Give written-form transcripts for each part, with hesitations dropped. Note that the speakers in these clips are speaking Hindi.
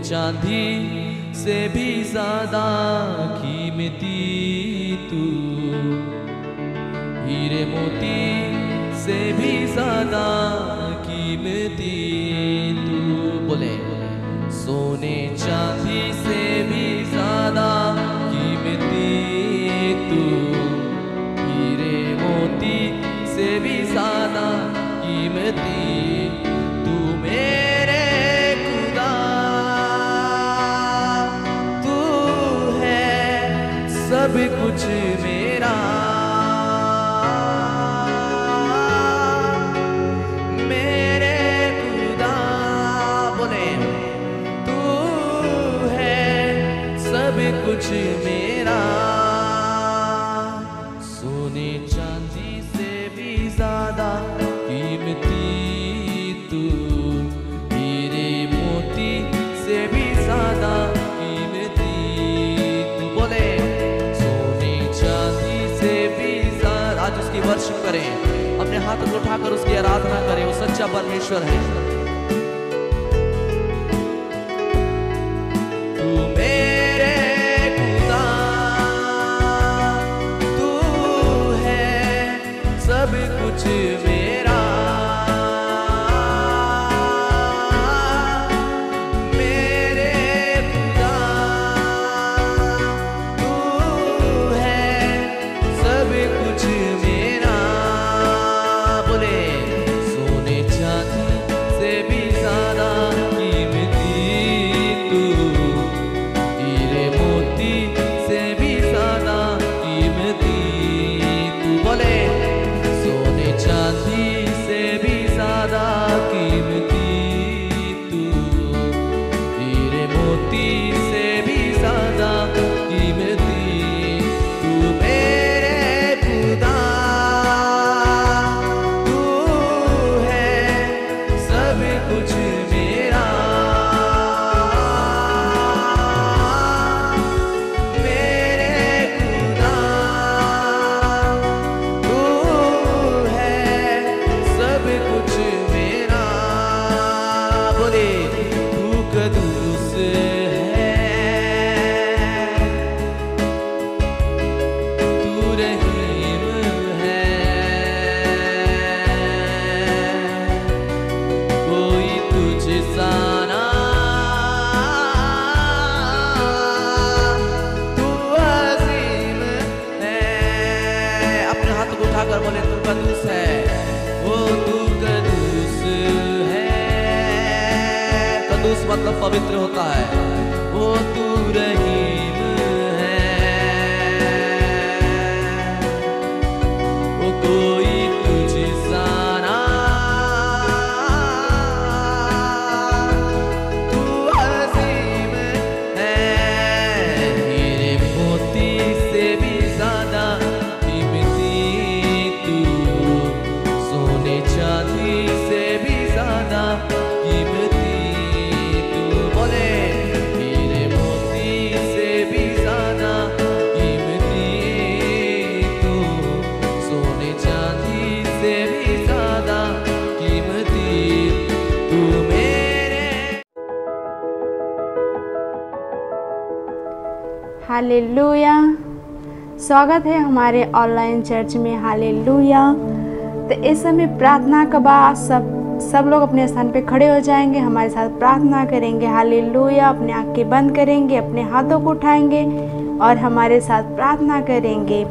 चांदी से भी ज्यादा कीमती तू, हीरे मोती से भी ज्यादा कीमती तू। बोले सोने चांदी से भी ज्यादा कीमती तू, हीरे मोती से भी ज्यादा कीमती तू। मेरे खुदा तू है सब कुछ मेरा, मेरे खुदा बोले तू है सब कुछ मेरा। सोने चांदी से भी ज्यादा कीमती तू, हीरे मोती से भी ज्यादा कीमती तू। बोले सोने चांदी से भी ज्यादा। आज उसकी वर्शिप करें, अपने हाथ को उठाकर उसकी आराधना करें। वो सच्चा परमेश्वर है। तू मेरे खुदा तू है सब कुछ मेरा, मेरे खुदा तू है सब कुछ मेरा। बोले सोने चांदी से भी ज्यादा कीमती तू, हीरे मोती से भी ज्यादा कीमती तू। बोले सोने चांदी से भी ज्यादा कीमती तू, हीरे मोती से भी ज्यादा कीमती तू। मेरे खुदा तू है सब कुछ मेरा, मेरे खुदा तू है सब कुछ मेरा। बोले तू कदूस है, तू रहीम है, कोई तुझ सा ना, तू अजीम है। अपने हाथ को उठाकर बोले तू कदूस है, वो तू कदूस है। कदूस मतलब पवित्र होता है। वो तू रहीम है, वो कोई तुझ सा ना, तू अजीम है। हीरे मोती से भी ज्यादा कीमती तू, सोने चांदी से भी ज्यादा कीमती तू। बोले हीरे मोती से भी ज्यादा कीमती तू, सोने चांदी से भी ज्यादा कीमती तू। मेरे हालेलुया। स्वागत है हमारे ऑनलाइन चर्च में। हालेलुया। तो इस समय प्रार्थना के बाद सब लोग अपने स्थान पे खड़े हो जाएंगे, हमारे साथ प्रार्थना करेंगे। हालेलुया। अपने आंखें बंद करेंगे, अपने हाथों को उठाएंगे और हमारे साथ प्रार्थना करेंगे।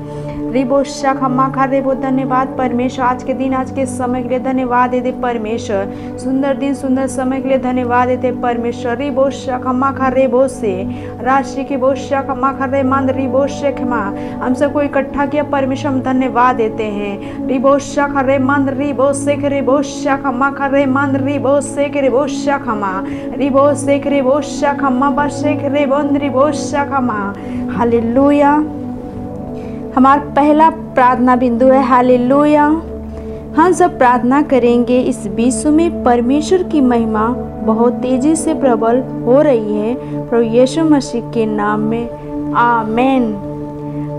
रिबो शखमा खा रेबो। धन्यवाद परमेश्वर, आज के दिन, आज के समय के लिए धन्यवाद देते परमेश्वर। सुंदर दिन, सुंदर समय के लिए धन्यवाद देते परमेश्वर। रिबो शखमा खा रेबो से राशि के बो शखमा खा रे मंद रिबो शखमा। हम सबको इकट्ठा किया परमेश्वर, हम धन्यवाद देते हैं। रिबो शख रे मंद रिबो शेख रिबो शखमा खा रे मंद रिबो शेख रिबो शखमा रिबो शेख रिबो शखमा बा शेख रिबो रिबो शखमा। हालेलुया। हमारा पहला प्रार्थना बिंदु है। हालेलुया। हम सब प्रार्थना करेंगे। इस विश्व में परमेश्वर की महिमा बहुत तेजी से प्रबल हो रही है, प्रभु यीशु मसीह के नाम में आमीन।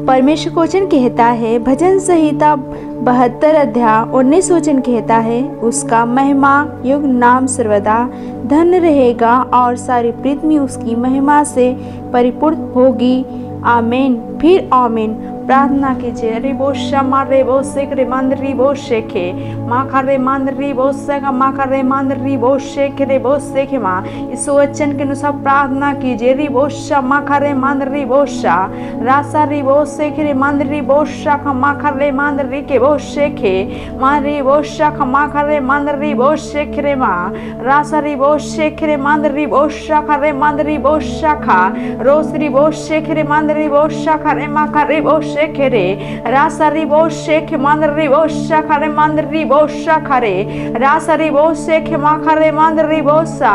परमेश्वर का वचन कहता है, भजन संहिता 72 अध्याय 19 वचन कहता है, उसका महिमा युग नाम सर्वदा धन्य रहेगा और सारी पृथ्वी उसकी महिमा से परिपूर्ण होगी। आमीन। फिर आमीन। प्रार्थना कीजिए। रिबोशा मारे बोसे करे मंदरी बोशे के माँ करे मंदरी बोसे का माँ करे मंदरी बोशे के बोसे के माँ। इस वचन के अनुसार प्रार्थना कीजिए। रिबोशा माँ करे मंदरी बोशा रासा रिबोसे के मंदरी बोशा का माँ करे मंदरी के बोशे के माँ रिबोशा का माँ करे मंदरी बोशे के माँ रासा रिबोशे के मंदरी बोशा करे मंदरी बोशा खा रोसरी बोशे के मंदरी बोशा करे माँ करे बोशे खेरे रासारी बोशे के मंदरी बोशा खरे मंदरी बोशा खरे रासारी बोशे के माखरे मंदरी बोशा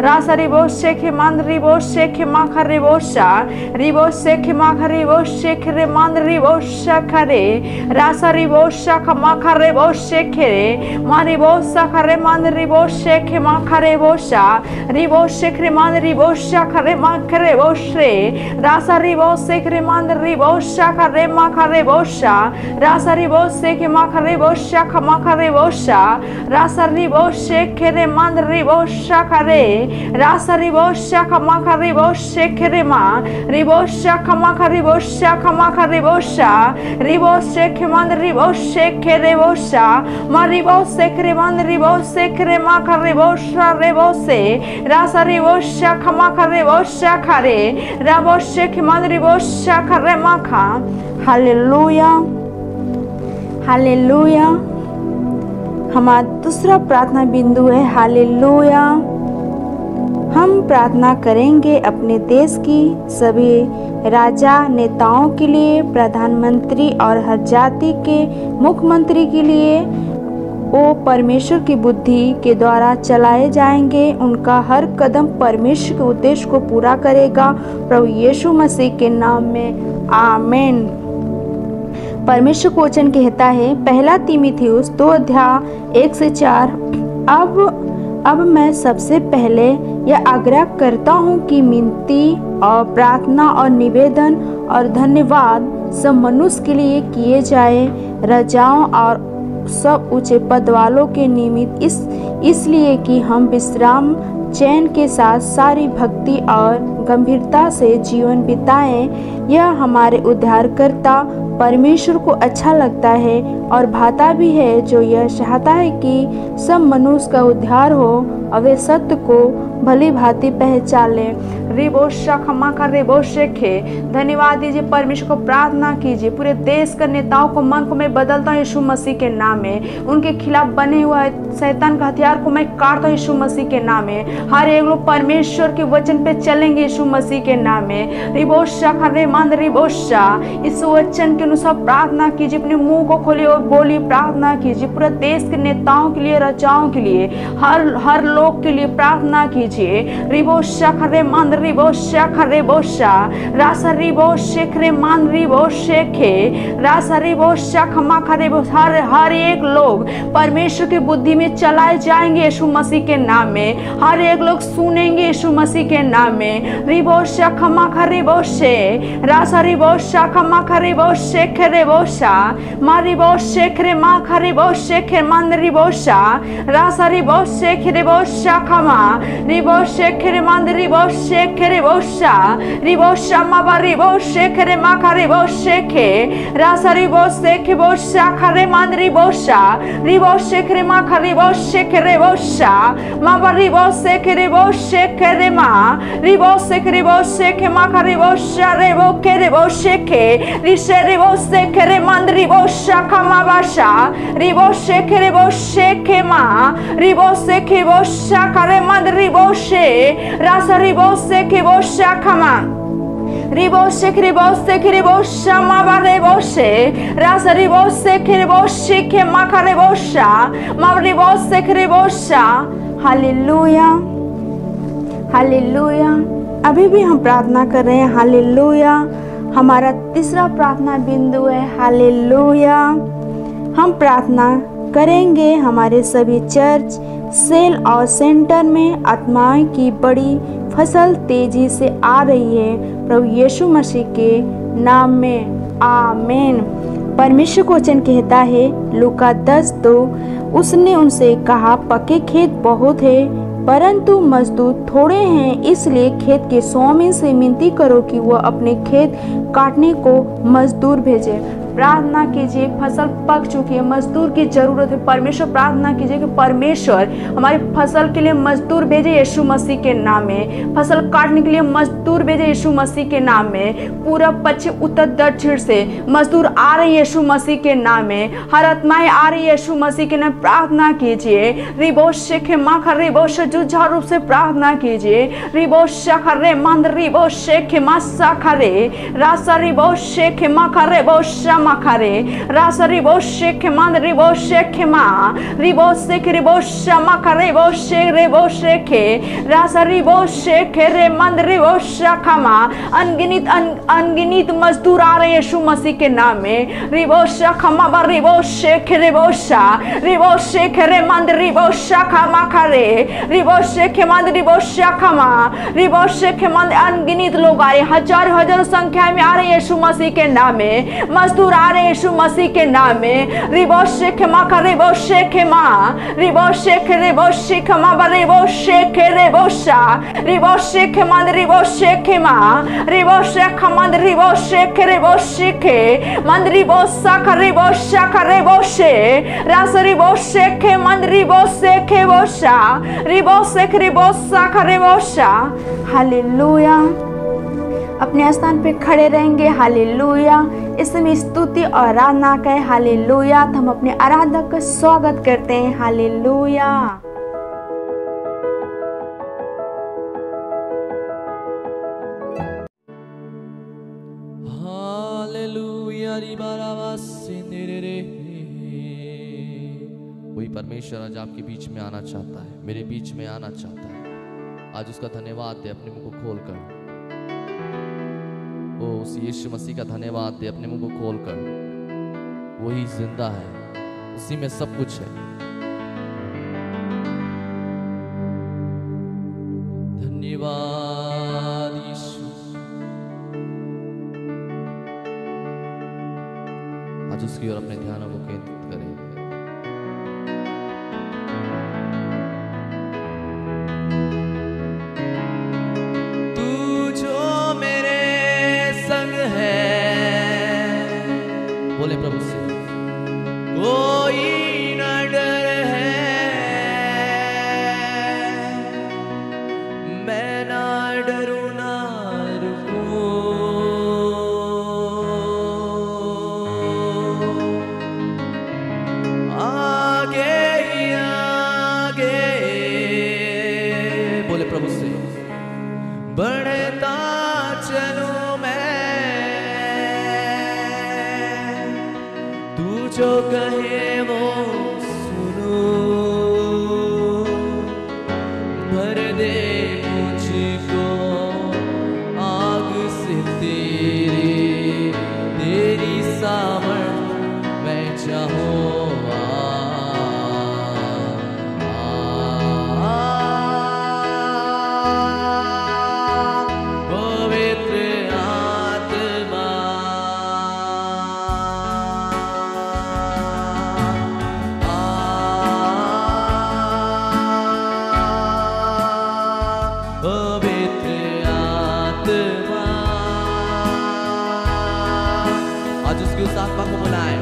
रासारी बोशे के मंदरी बोशे के माखरे बोशा रिबोशे के माखरे बोशे खरे मंदरी बोशा खरे रासारी बोशा का माखरे बोशे खरे मारी बोशा खरे मंदरी बोशे के माखरे बोशा रिबोशे खरे मंदरी बोशा खरे माखरे बोशे रासारी बोशे खरे मंदरी बोशा खरे माखरे बोशा रासारी बोशे के माखरे बोशा खमाखरे बोशा रासारी बोशे खेरे मंदरी बोशा खरे रासारी बोशा खमाखरे बोशे खेरे माँ रिबोशा खमाखरे बोशा खमाखरे बोशा रिबोशे के मंदरी बोशे खेरे बोशा मारी बोशे खेरे मंदरी बोशे खेरे माखरे बोशा रे बोशे रासारी बोशा खमाखरे बोशा खरे राबोशे के मंदरी बोशा खरे माखा। Hallelujah hallelujah. हमारा दूसरा प्रार्थना बिंदु है हालेलुया। हम प्रार्थना करेंगे अपने देश की सभी राजा नेताओं के लिए, प्रधानमंत्री और हर जाति के मुख्यमंत्री के लिए। वो परमेश्वर की बुद्धि के द्वारा चलाए जाएंगे। उनका हर कदम परमेश्वर के उद्देश्य को पूरा करेगा। प्रभु यीशु मसीह के नाम में आमीन। परमेश्वर का वचन कहता है, पहला तीमुथियुस 2 अध्याय 1 से 4, अब मैं सबसे पहले यह आग्रह करता हूँ कि मिनती और प्रार्थना और निवेदन और धन्यवाद सब मनुष्य के लिए किए जाए, राजाओं और सब ऊंचे पद वालों के निमित्त, इसलिए कि हम विश्राम चैन के साथ सारी भक्ति और गंभीरता से जीवन बिताएं। यह हमारे उद्धारकर्ता परमेश्वर को अच्छा लगता है और भाता भी है, जो यह चाहता है कि सब मनुष्य का उद्धार हो और वे सत्य को भली भांति पहचान ले। रिबोशा खमा का रिबोशे खे। धन्यवाद दीजिए, परमेश्वर को प्रार्थना कीजिए। पूरे देश के नेताओं को मन को मैं बदलता हूँ यीशु मसीह के नाम में। उनके खिलाफ बने हुआ शैतान का हथियार को मैं काटता हूँ यीशु मसीह के नाम में। हर एक लोग परमेश्वर के वचन पे चलेंगे यीशु मसीह के नाम में। रिबोशा खरे मंद रिबोशा। इस वचन के अनुसार प्रार्थना कीजिए, अपने मुंह को खोलिए और बोलिए, प्रार्थना कीजिए। पूरे देश के नेताओं के लिए, राजाओं के लिए, हर लोग के लिए प्रार्थना कीजिए। रिबोशा खरे मंद रिबोशा खरे बोशा रासा रिबोशे खरे मंद रिबोशे खे रासा रिबोशा खमा खरे हर एक लोग परमेश्वर की बुद्धि में चलाए जाएंगे यीशु मसीह के नाम में। हर एक लोग सुनेंगे यीशु मसीह के नाम में। रिबोशा खमा खरे बोशे रासा रिबोशा खमा खरे बोशे खरे बोशा मारी बोशे खरे मा खरे बोशे खे मंद रिबोशा रासा रिबोशे खरे बोशा खमा रिबोशे खरे मंद रिबोशे खरे बोशा रिबोशा मा रिबोशे खरे मा खरे बोशे खे रासा रिबोशे खे बोशा खरे मंद रिबोशा रिबोशे खरे मा खरे बोशे खरे बोशा मा रिबोशे खरे बोशे खरे मा रिबोशे खरे बोशे खे मा खरे बोशा रेबो खरे बोशे खे रिशे रिबोशे खरे मंद रिबोशा खमा बाशा रिबोशे खरे बोशे खे मा रिबोशे खे बोशा खरे मंद रिबोशे रासा रिबोशे खे बोशा खमा रिबोशे रिबोशे रिबोशा मा रिबोशे रासा रिबोशे रिबोशे खे मा खरे बोशा मा रिबोशे रिबोशा। Hallelujah hallelujah. अभी भी हम प्रार्थना कर रहे हैं हालेलुया। हमारा तीसरा प्रार्थना बिंदु है हालेलुया। हम प्रार्थना करेंगे हमारे सभी चर्च, सेल और सेंटर में आत्माओं की बड़ी फसल तेजी से आ रही है प्रभु यीशु मसीह के नाम में। आमीन। परमेश्वर को वचन कहता है लूका 10:2, उसने उनसे कहा, पके खेत बहुत है परंतु मजदूर थोड़े हैं, इसलिए खेत के स्वामी से विनती करो कि वह अपने खेत काटने को मजदूर भेजे। प्रार्थना कीजिए, फसल पक चुकी है, मजदूर की जरूरत है। परमेश्वर प्रार्थना कीजिए कि परमेश्वर हमारी फसल के लिए मजदूर भेजे यीशु मसीह के नाम में। फसल काटने के लिए मजदूर भेजे यीशु मसीह के नाम में। पूरब पश्चिम उत्तर दक्षिण से मजदूर आ रहे हैं यीशु मसीह के नाम में। हर आत्माएं आ रही है यीशु मसीह के नाम। प्रार्थना कीजिए, रिबोश शेखे माखर रिबोश जुझारू रूप से प्रार्थना कीजिए। रिबोश खरे मंद रिबोश शेखे मासा खरे रासा रिबोश शेखे माखरे बोश खरे रासरी बोशे के मान रिबोशे के मा रिबोशे के रिबोशा मा करे बोशे रिबोशे के रासरी बोशे के रे मंद रिबोशा खमा। अनगिनित मजदूर आ रहे हैं यीशु मसीह के नाम में। रिबोशा खमा बर रिबोशे के रिबोशे के रे मंद रिबोशा खमा करे रिबोशे के मंद रिबोशा खमा रिबोशे के मंद। अनगिनित लोग आ रहे, हजार संख्या में आ रहे हैं यीशु मसीह के नाम में। मजदूर आ रहे यीशु मसीह के नाम में। रिबोशे के मा का रिबोशे के मा रिबोशे के रिबोशे के मा बर रिबोशे के रिबोशा रिबोशे के मंद रिबोशे के मा रिबोशे के मंद रिबोशे के रिबोशे के मंद रिबोशा का रिबोशे रास रिबोशे के मंद रिबोशे के बोशा रिबोशे के रिबोशा का रिबोशा। हालेलुया। अपने स्थान पे खड़े रहेंगे। हालेलुया। इस समय स्तुति और आराधना करें। हालेलुया। तो हम अपने आराधक का स्वागत करते हैं। हालेलुया। हालेलुया री बारावास सिंदरे। कोई परमेश्वर आज आपके बीच में आना चाहता है, मेरे बीच में आना चाहता है। आज उसका धन्यवाद दे अपने मुंह को खोलकर। ओ उस यीशु मसीह का धन्यवाद दे अपने मुंह को खोलकर। वही जिंदा है, उसी में सब कुछ है। धन्यवाद यीशु। आज उसकी ओर अपने ध्यानों को केंद्रित करें। बोले प्रभु से, कोई न डर है, मैं ना डरूं ना रुकूं। आगे ही आगे, बोले प्रभु से, बढ़ता चलूं जो कहे वो सुनो। भर दे मुझको आग से तेरी सामर्थ मैं चाहूँ। आज उसकी उस आत्मा को बुलाए।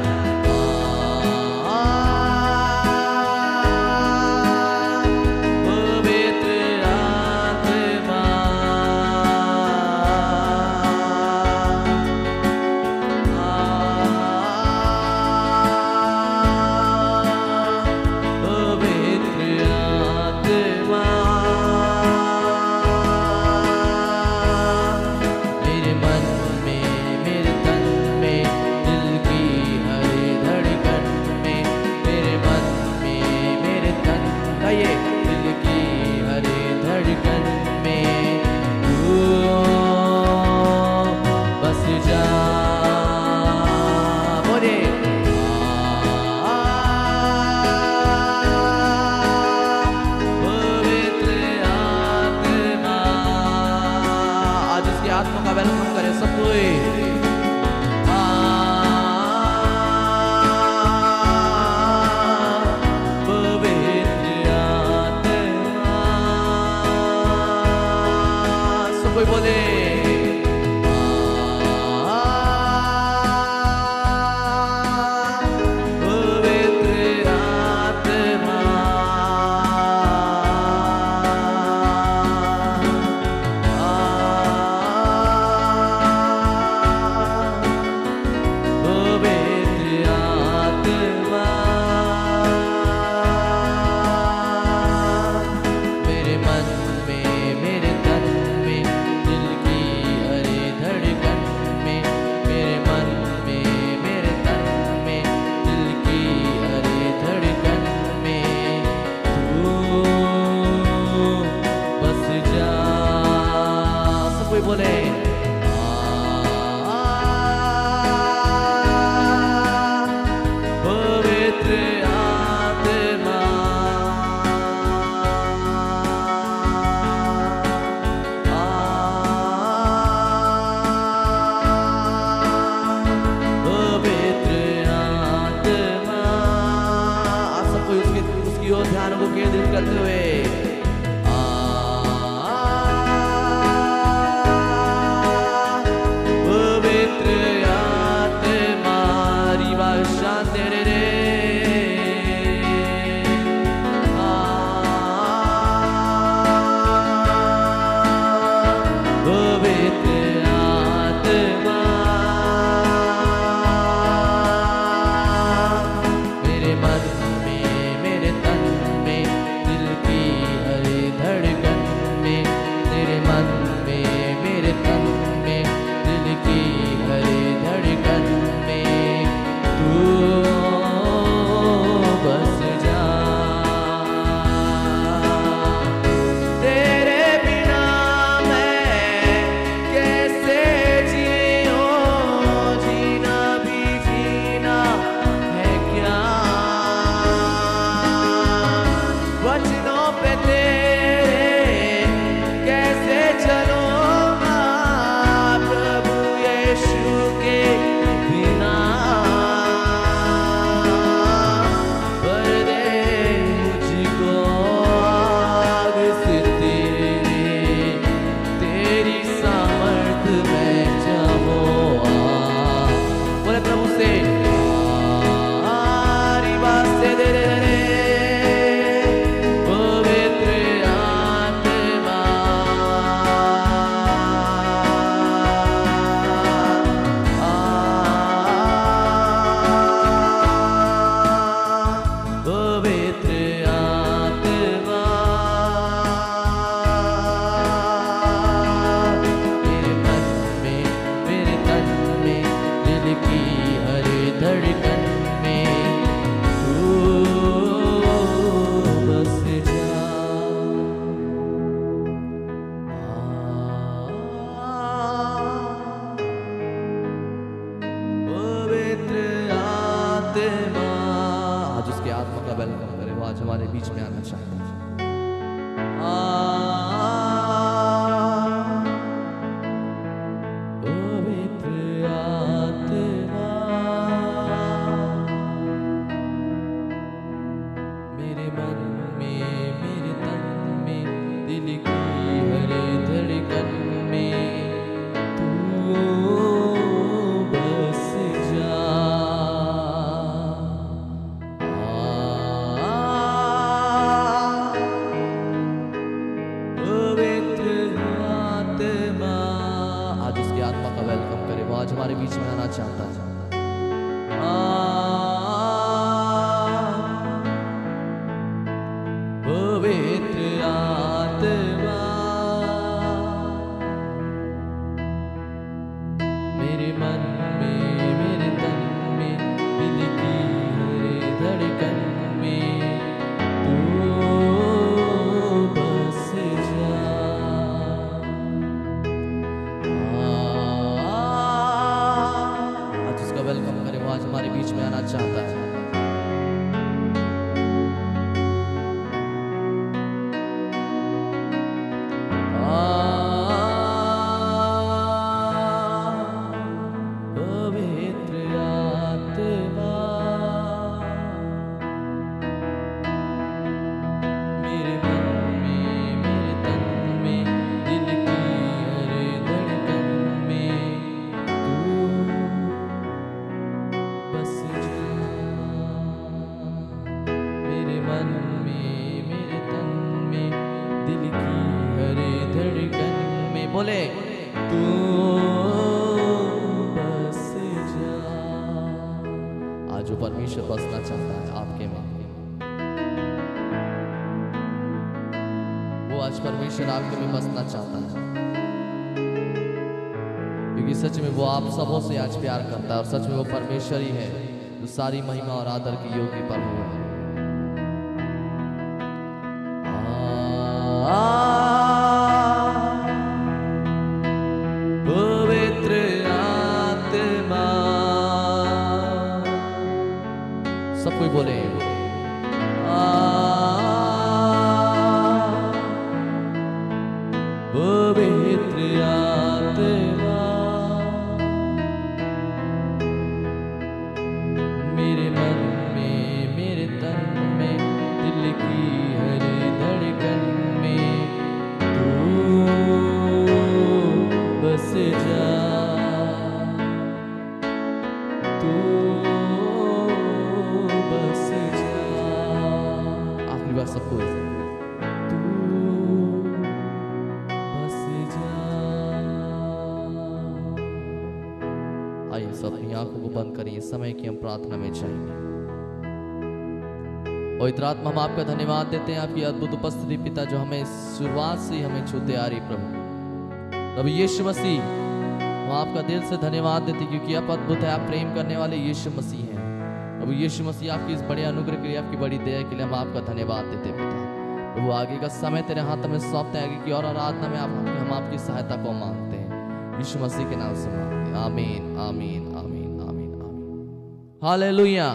बोले पवित्र आत्मा पवित्र आत्मा। आप सबको उसकी ओर ध्यान को केंद्रित करते हुए आज उसके आत्मा का वेलकम करे, वो आज हमारे बीच में आना चाहता है। पवित्र आत्मा मेरे मन में, मेरे तन में, दिल की हर धड़कन में तू बस जा। आज उसकी आत्मा का वेलकम करे, वो आज हमारे बीच में आना चाहता है। पवित्र आत्मा मेरे मन में, मेरे तन में, दिल की हर धड़कन में तू बस जा। आज उसका वेलकम करे, वो आज हमारे बीच में आना चाहता है। पवित्र आत्मा मेरे मन में, मेरे तन में, दिल की हर धड़कन में तू बस जा। मेरे मन में, मेरे तन में, दिल की हर धड़कन में बोले तू बस जा। आज जो परमेश्वर बसना चाहता है आपके में, वो आज परमेश्वर आपके में बसना चाहता है, क्योंकि सच में वो आप सबों से आज प्यार करता है और सच में वो परमेश्वर ही है जो सारी महिमा और आदर की योग्य प्रभु है। पवित्र आत्मा मेरे मन में, मेरे तन में, दिल की हर धड़कन में तू बस जा, तू बस जा। आखिरी बार सबको अपनी आंखों को बंद करें। इस समय की हम प्रार्थना में जाएंगे। और इतना आत्मा हम आपका धन्यवाद देते हैं, आपकी अद्भुत उपस्थिति पिता, जो हमें शुरुआत से हमें छूते आ रही प्रभु। अब यीशु मसीह, हम आपका दिल से धन्यवाद देते हैं क्योंकि आप अद्भुत है, आप प्रेम करने वाले यीशु मसीह हैं। अब यीशु मसीह, आपकी इस बड़े अनुग्रह के लिए, आपकी बड़ी दया के लिए हम आपका धन्यवाद देते हैं पिता। प्रभु आगे का समय तेरे हाथ में सौंपते हैं, आगे की और आराधना में हम आपकी सहायता को मांगते हैं, यीशु मसीह के नाम से मांगते हैं। आमीन आमीन आमीन आमीन आमीन। हालेलुया।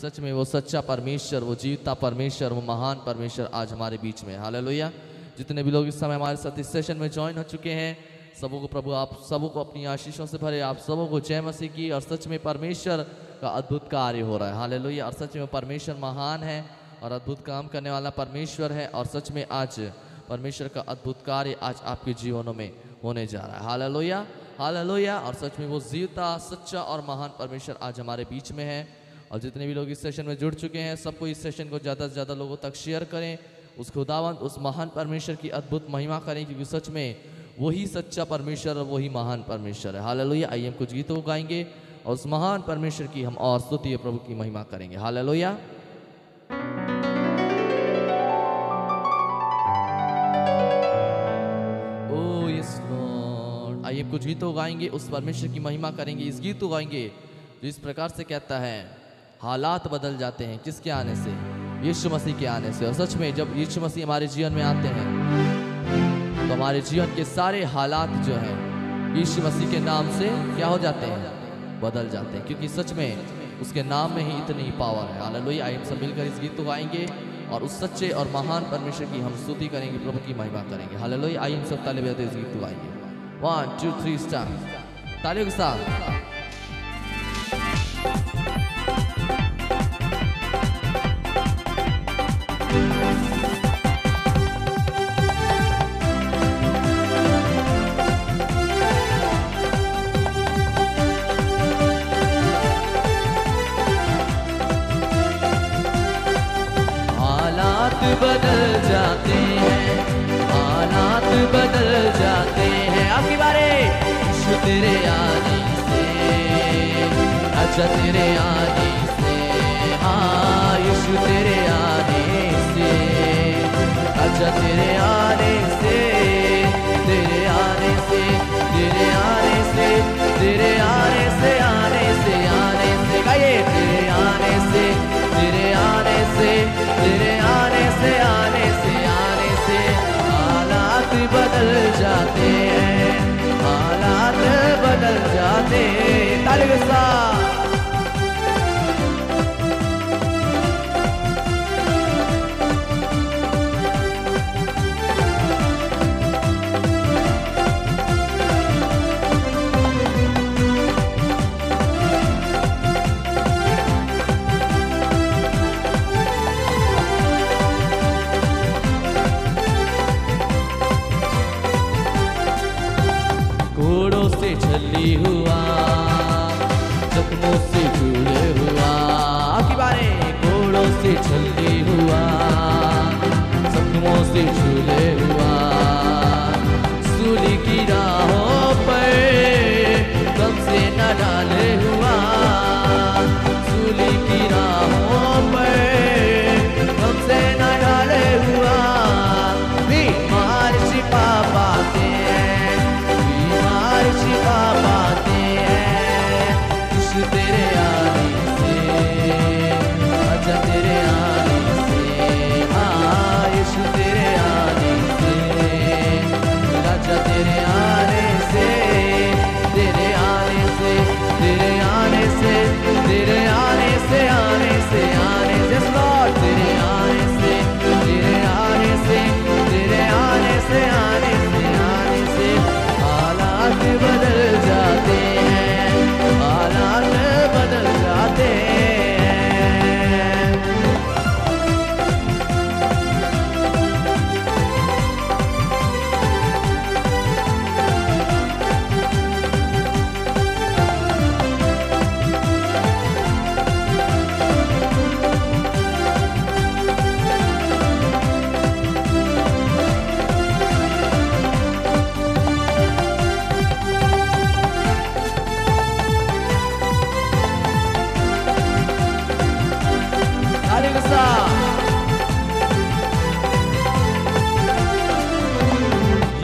सच में वो सच्चा परमेश्वर, वो जीवता परमेश्वर, वो महान परमेश्वर आज हमारे बीच में। हालेलुया। जितने भी लोग इस समय हमारे साथ इस सेशन में ज्वाइन हो चुके हैं, सबों को प्रभु आप सबों को अपनी आशीषों से भरे, आप सबों को जय मसीह की। और सच में परमेश्वर का अद्भुत कार्य हो रहा है। हालेलुया। और सच में परमेश्वर महान है और अद्भुत काम करने वाला परमेश्वर है। और सच में आज परमेश्वर का अद्भुत कार्य आज आपके जीवनों में होने जा रहा है। Hallelujah hallelujah. और सच में वो जीवता, सच्चा और महान परमेश्वर आज हमारे बीच में है। और जितने भी लोग इस सेशन में जुड़ चुके हैं, सबको इस सेशन को ज़्यादा से ज़्यादा लोगों तक शेयर करें। उस खुदावंत, उस महान परमेश्वर की अद्भुत महिमा करें, क्योंकि सच में वही सच्चा परमेश्वर और वही महान परमेश्वर है। हालेलुया। आइए हम कुछ गीतों गाएंगे और उस महान परमेश्वर की हम और स्तुति प्रभु की महिमा करेंगे। हालेलुया। ओ यस लॉर्ड। आइए कुछ गीतों गाएंगे, उस परमेश्वर की महिमा करेंगे। इस गीत को गाएंगे जो इस प्रकार से कहता है, हालात बदल जाते हैं किसके आने से? यीशु मसीह के आने से। और सच में जब यीशु मसीह हमारे जीवन में आते हैं तो हमारे जीवन के सारे हालात जो हैं यीशु मसीह के नाम से क्या हो जाते हैं? बदल जाते हैं, क्योंकि सच में उसके नाम में ही इतनी पावर है। हालेलुया। आइए हम सब मिलकर इस गीत को गाएंगे और उस सच्चे और महान परमेश्वर की हम स्तुति करेंगे, प्रभु की महिमा करेंगे। हालेलुया। आइए हम सब ताली बजाते इस गीत को गाएंगे। 1 2 3 स्टार्ट। तालियों के साथ। बदल जाते हैं, हालात बदल जाते हैं। आपकी बारे। यीशु तेरे आने से, अच्छा तेरे आने से, हाँ यीशु तेरे आने से, अच्छा तेरे आने से, तेरे आने से, तेरे आने से, तेरे आने से, आने से, आने से, गाइए तेरे आने से, तेरे आने से, तेरे आने से, आने से, आने से हालात बदल जाते हैं, हालात बदल जाते हैं। ताली के साथ। घोड़ों से छली हुआ, जख्मों से जुड़े हुआ। आपकी बारे। घोड़ों से छली हुआ, जख्मों से जुड़े हुआ, सूली की राहों पर दम से न डाले हुआ, सूली की राहों पर दम से न डाले हुआ। बीमार शिफा पाते हैं, बीमार शिफा पाते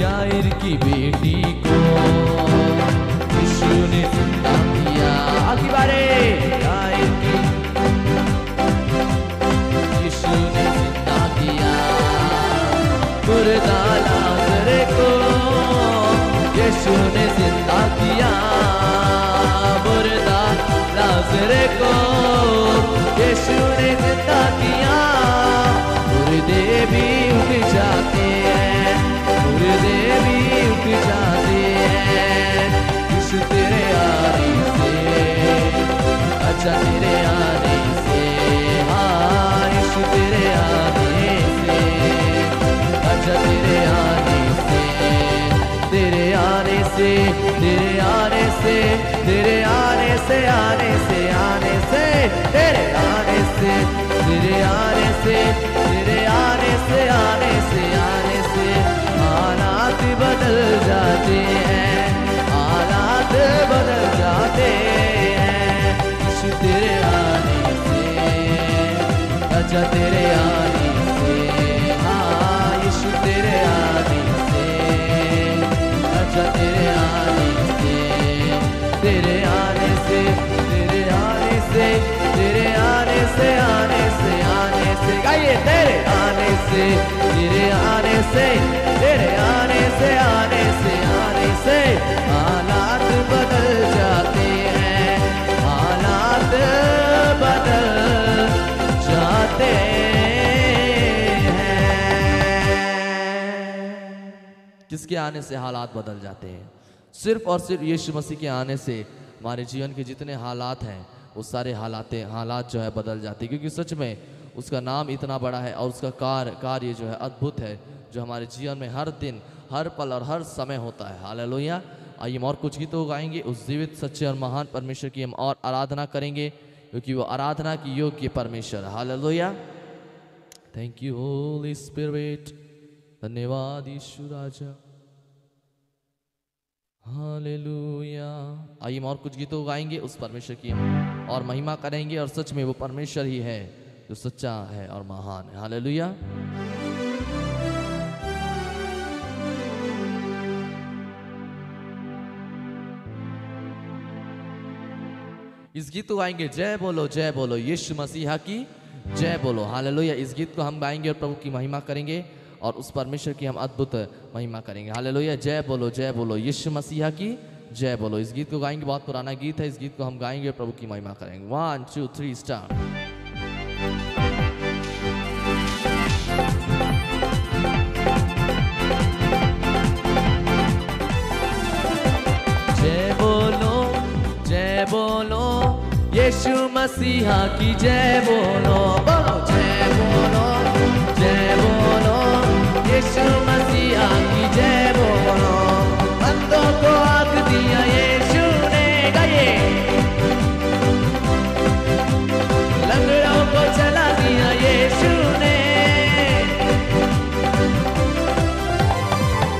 याईर की बेटी को यीशु ने जिंदा किया। आखिरी बारे याईर की यीशु ने जिंदा किया। मुर्दा लाजर को यीशु ने जिंदा किया। मुर्दा लाजर को यीशु ने जिंदा किया। मुर्दे भी उठ जाते हैं, मुर्दे भी उठ जाते हैं यीशु तेरे आने से। अच्छा तेरे आने से, हाँ यीशु तेरे आने से। अच्छा तेरे आने से, तेरे आने से, तेरे आने से, तेरे आने से, आने से, आने से, तेरे आने से, तेरे आने से, तेरे आने से, आने से, आने से हालात बदल जाते हैं, हालात बदल जाते हैं यीशु तेरे आने से। अच्छा तेरे आने से, हाँ यीशु तेरे आने से। अच्छा तेरे आने से, तेरे आने से, तेरे आने से, तेरे आने से, आने से, आने से, गाइए तेरे आने से, तेरे आने से, तेरे आने से, आने से, आने से हालात बदल जाते हैं, हालात बदल जाते हैं। किसके आने से हालात बदल जाते हैं? सिर्फ और सिर्फ यीशु मसीह के आने से हमारे जीवन के जितने हालात हैं वो सारे हालात जो है बदल जाते हैं, क्योंकि सच में उसका नाम इतना बड़ा है और उसका कार्य जो है अद्भुत है, जो हमारे जीवन में हर दिन, हर पल और हर समय होता है। हालेलुया। आइए हम और कुछ गीतों गाएंगे, उस जीवित सच्चे और महान परमेश्वर की हम और आराधना करेंगे, क्योंकि वो आराधना की योग्य परमेश्वर। Hallelujah. Thank you Holi spirit. धन्यवाद यीशु राजा। हालेलुया। आइए हम और कुछ गीतों गाएंगे, उस परमेश्वर की हम और महिमा करेंगे, और सच में वो परमेश्वर ही है जो सच्चा है और महान है। हालेलुया। इस गीत को गाएंगे, जय बोलो यीशु मसीहा की जय बोलो। हालेलुया। इस गीत को हम गाएंगे और प्रभु की महिमा करेंगे और उस परमेश्वर की हम अद्भुत महिमा करेंगे। हालेलुया। जय बोलो यीशु मसीहा की जय बोलो। इस गीत को गाएंगे, बहुत पुराना गीत है, इस गीत को हम गाएंगे और प्रभु की महिमा करेंगे। 1 2 3 स्टार्ट। जय बोलो यीशु मसीहा की जय बोलो। बोलो जय बोलो यीशु मसीहा की जय बोलो। बंदों को आँख दिया यीशु ने, गाइए। लंगड़ों को चला दिया यीशु ने।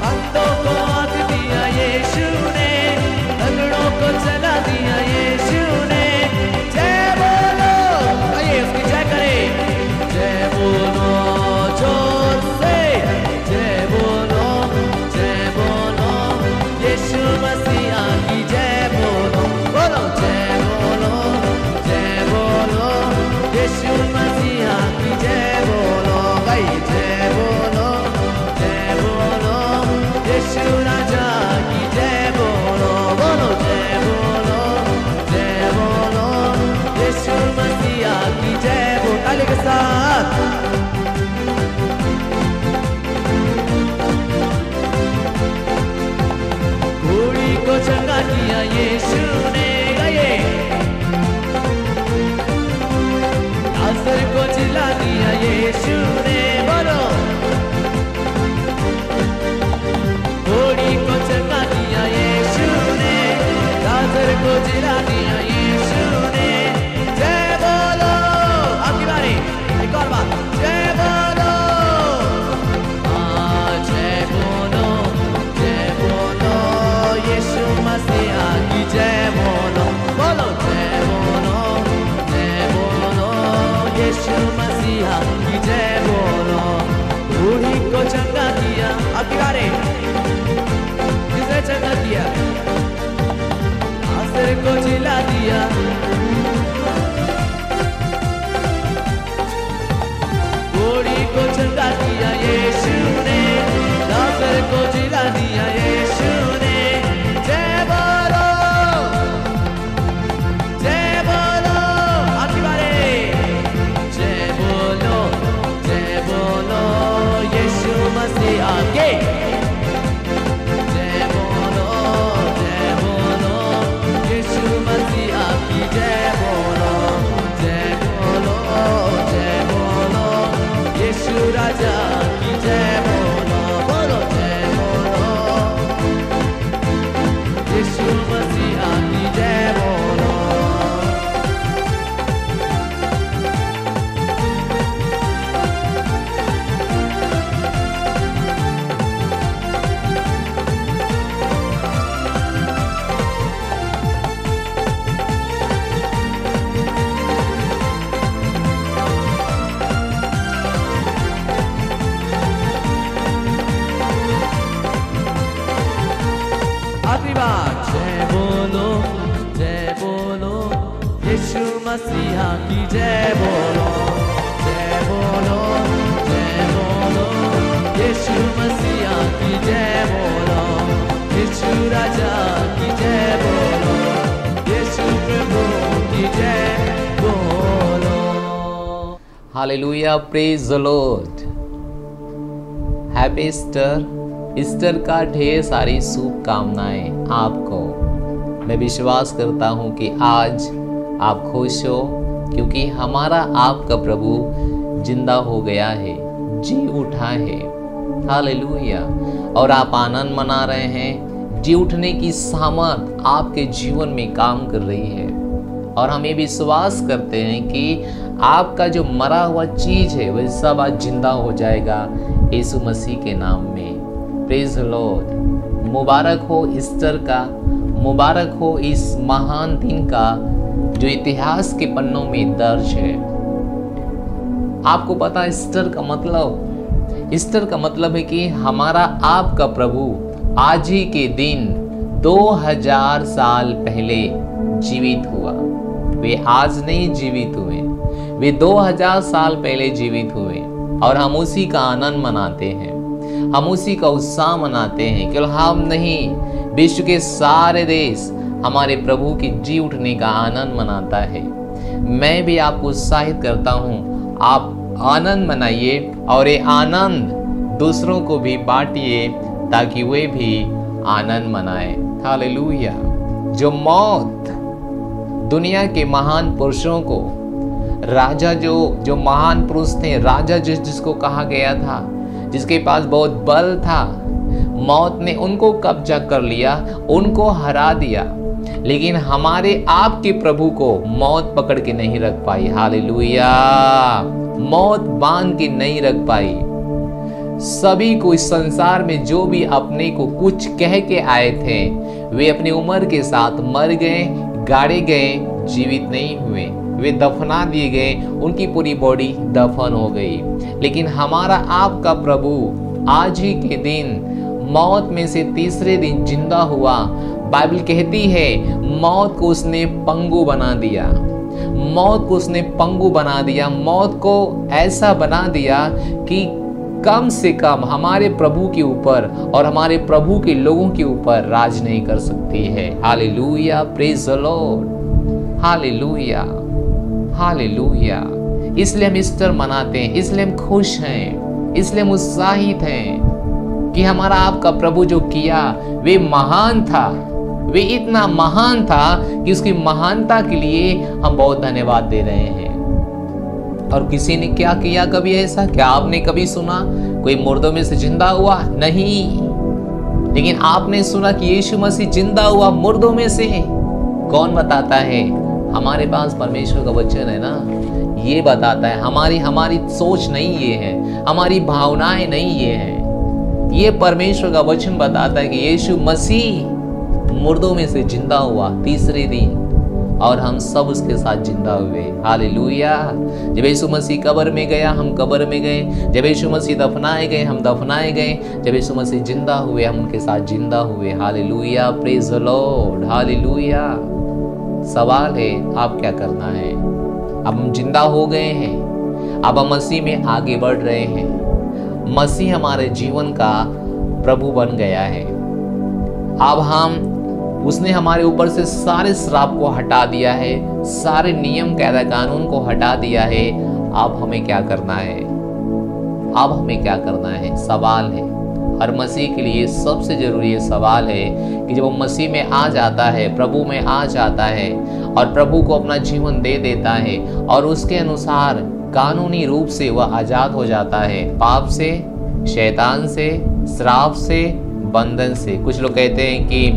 बंदों को आँख दिया यीशु ने, लंगड़ों को चला दिया यीशु ने। जय बोलो, आइए उसकी जय करें। जय बोलो जोर से, जय बोलो दिया, घोड़ी को चंगा दिया यीशु ने, लाजर को जिला दिया यीशु ने। जय बोलो, जय बोलो, आपकी बारी। जय बोलो, जय बोलो, यीशु मसीह आगे। जय बोलो, यीशु मसीह आपकी। जय बोलो, जय बोलो, यीशु राजा की। जय बोलो, बोलो जय बोलो, यीशु मसीह की। जय बोलो, आखिरी बार। जय बोलो, यीशु मसीहा की। जय बोलो, जय बोलो, यीशु मसीहा की। जय बोलो, यीशु राजा की। जय बोलो, यीशु प्रभु की। जय बोलो। Hallelujah, praise the Lord. Happy Easter. Easter का ढेर सारी शुभकामनाएं आपको। मैं विश्वास करता हूं कि आज आप खुश हो, क्योंकि हमारा आपका प्रभु जिंदा हो गया है, जी उठा है। हालेलुया। और आप आनंद मना रहे हैं। जी उठने की सामर्थ आपके जीवन में काम कर रही है। और हम ये विश्वास करते हैं कि आपका जो मरा हुआ चीज है वह सब आज जिंदा हो जाएगा यीशु मसीह के नाम में। Praise the Lord. मुबारक हो ईस्टर का, मुबारक हो इस महान दिन का जो इतिहास के पन्नों में दर्ज है। आपको पता है ईस्टर का मतलब? ईस्टर का मतलब है कि हमारा आपका प्रभु आज ही के दिन 2000 साल पहले जीवित हुआ। वे आज नहीं जीवित हुए, वे 2000 साल पहले जीवित हुए। और हम उसी का आनंद मनाते हैं, हम उसी का उत्साह मनाते हैं। केवल हम नहीं, विश्व के सारे देश हमारे प्रभु की जी उठने का आनंद मनाता है। मैं भी आपको उत्साहित करता हूँ, आप आनंद मनाइए और ये आनंद दूसरों को भी बांटिए ताकि वे भी आनंद मनाएं। हालेलुया। जो मौत दुनिया के महान पुरुषों को, राजा जो महान पुरुष थे, राजा जिसको कहा गया था, जिसके पास बहुत बल था, मौत ने उनको कब्जा कर लिया, उनको हरा दिया। लेकिन हमारे आपके प्रभु को मौत पकड़ के नहीं रख पाई। हालेलुया। मौत बांध के नहीं रख पाई। सभी को इस संसार में जो भी अपने को कुछ कह के आए थे, वे अपनी उम्र के साथ मर गए, गाड़े गए, जीवित नहीं हुए। वे दफना दिए गए, उनकी पूरी बॉडी दफन हो गई। लेकिन हमारा आपका प्रभु आज ही के दिन मौत में से तीसरे दिन जिंदा हुआ। बाइबल कहती है मौत को उसने पंगु बना दिया, मौत को उसने पंगु बना दिया। मौत को ऐसा बना दिया कि कम से कम हमारे प्रभु के ऊपर और हमारे प्रभु के लोगों के ऊपर राज नहीं कर सकती है। Hallelujah, praise the lord. Hallelujah, hallelujah. इसलिए हम ईस्टर मनाते हैं, इसलिए हम खुश हैं, इसलिए हम उत्साहित हैं कि हमारा आपका प्रभु जो किया वे महान था, वे इतना महान था कि उसकी महानता के लिए हम बहुत धन्यवाद दे रहे हैं। और किसी ने क्या किया कभी ऐसा? क्या आपने कभी सुना कोई मुर्दों में से जिंदा हुआ? नहीं। लेकिन आपने सुना कि यीशु मसीह जिंदा हुआ मुर्दों में से। कौन बताता है? हमारे पास परमेश्वर का वचन है ना, ये बताता है। हमारी सोच नहीं ये है, हमारी भावनाएं नहीं ये है, ये परमेश्वर का वचन बताता है कि यीशु मसीह मुर्दों में से जिंदा हुआ तीसरे दिन, और हम सब उसके साथ जिंदा हुए। हालेलुया। जब यीशु मसीह कब्र में गया, हम कब्र में गए। जब यीशु मसीह दफनाए गए, हम दफनाए गए। जब यीशु मसीह जिंदा हुए, हम उनके साथ जिंदा हुए। Hallelujah, praise the lord. Hallelujah. सवाल है आप क्या करना है। अब हम जिंदा हो गए हैं, अब हम मसीह में आगे बढ़ रहे हैं। मसीह हमारे जीवन का प्रभु बन गया है। अब उसने हमारे ऊपर से सारे श्राप को हटा दिया है, सारे नियम कायदा कानून को हटा दिया है। अब हमें क्या करना है? अब हमें क्या करना है? सवाल है। हर मसीह के लिए सबसे जरूरी ये सवाल है कि जब वो मसीह में आ जाता है, प्रभु में आ जाता है और प्रभु को अपना जीवन दे देता है और उसके अनुसार कानूनी रूप से वह आजाद हो जाता है पाप से, शैतान से, श्राप से, बंधन से। कुछ लोग कहते हैं कि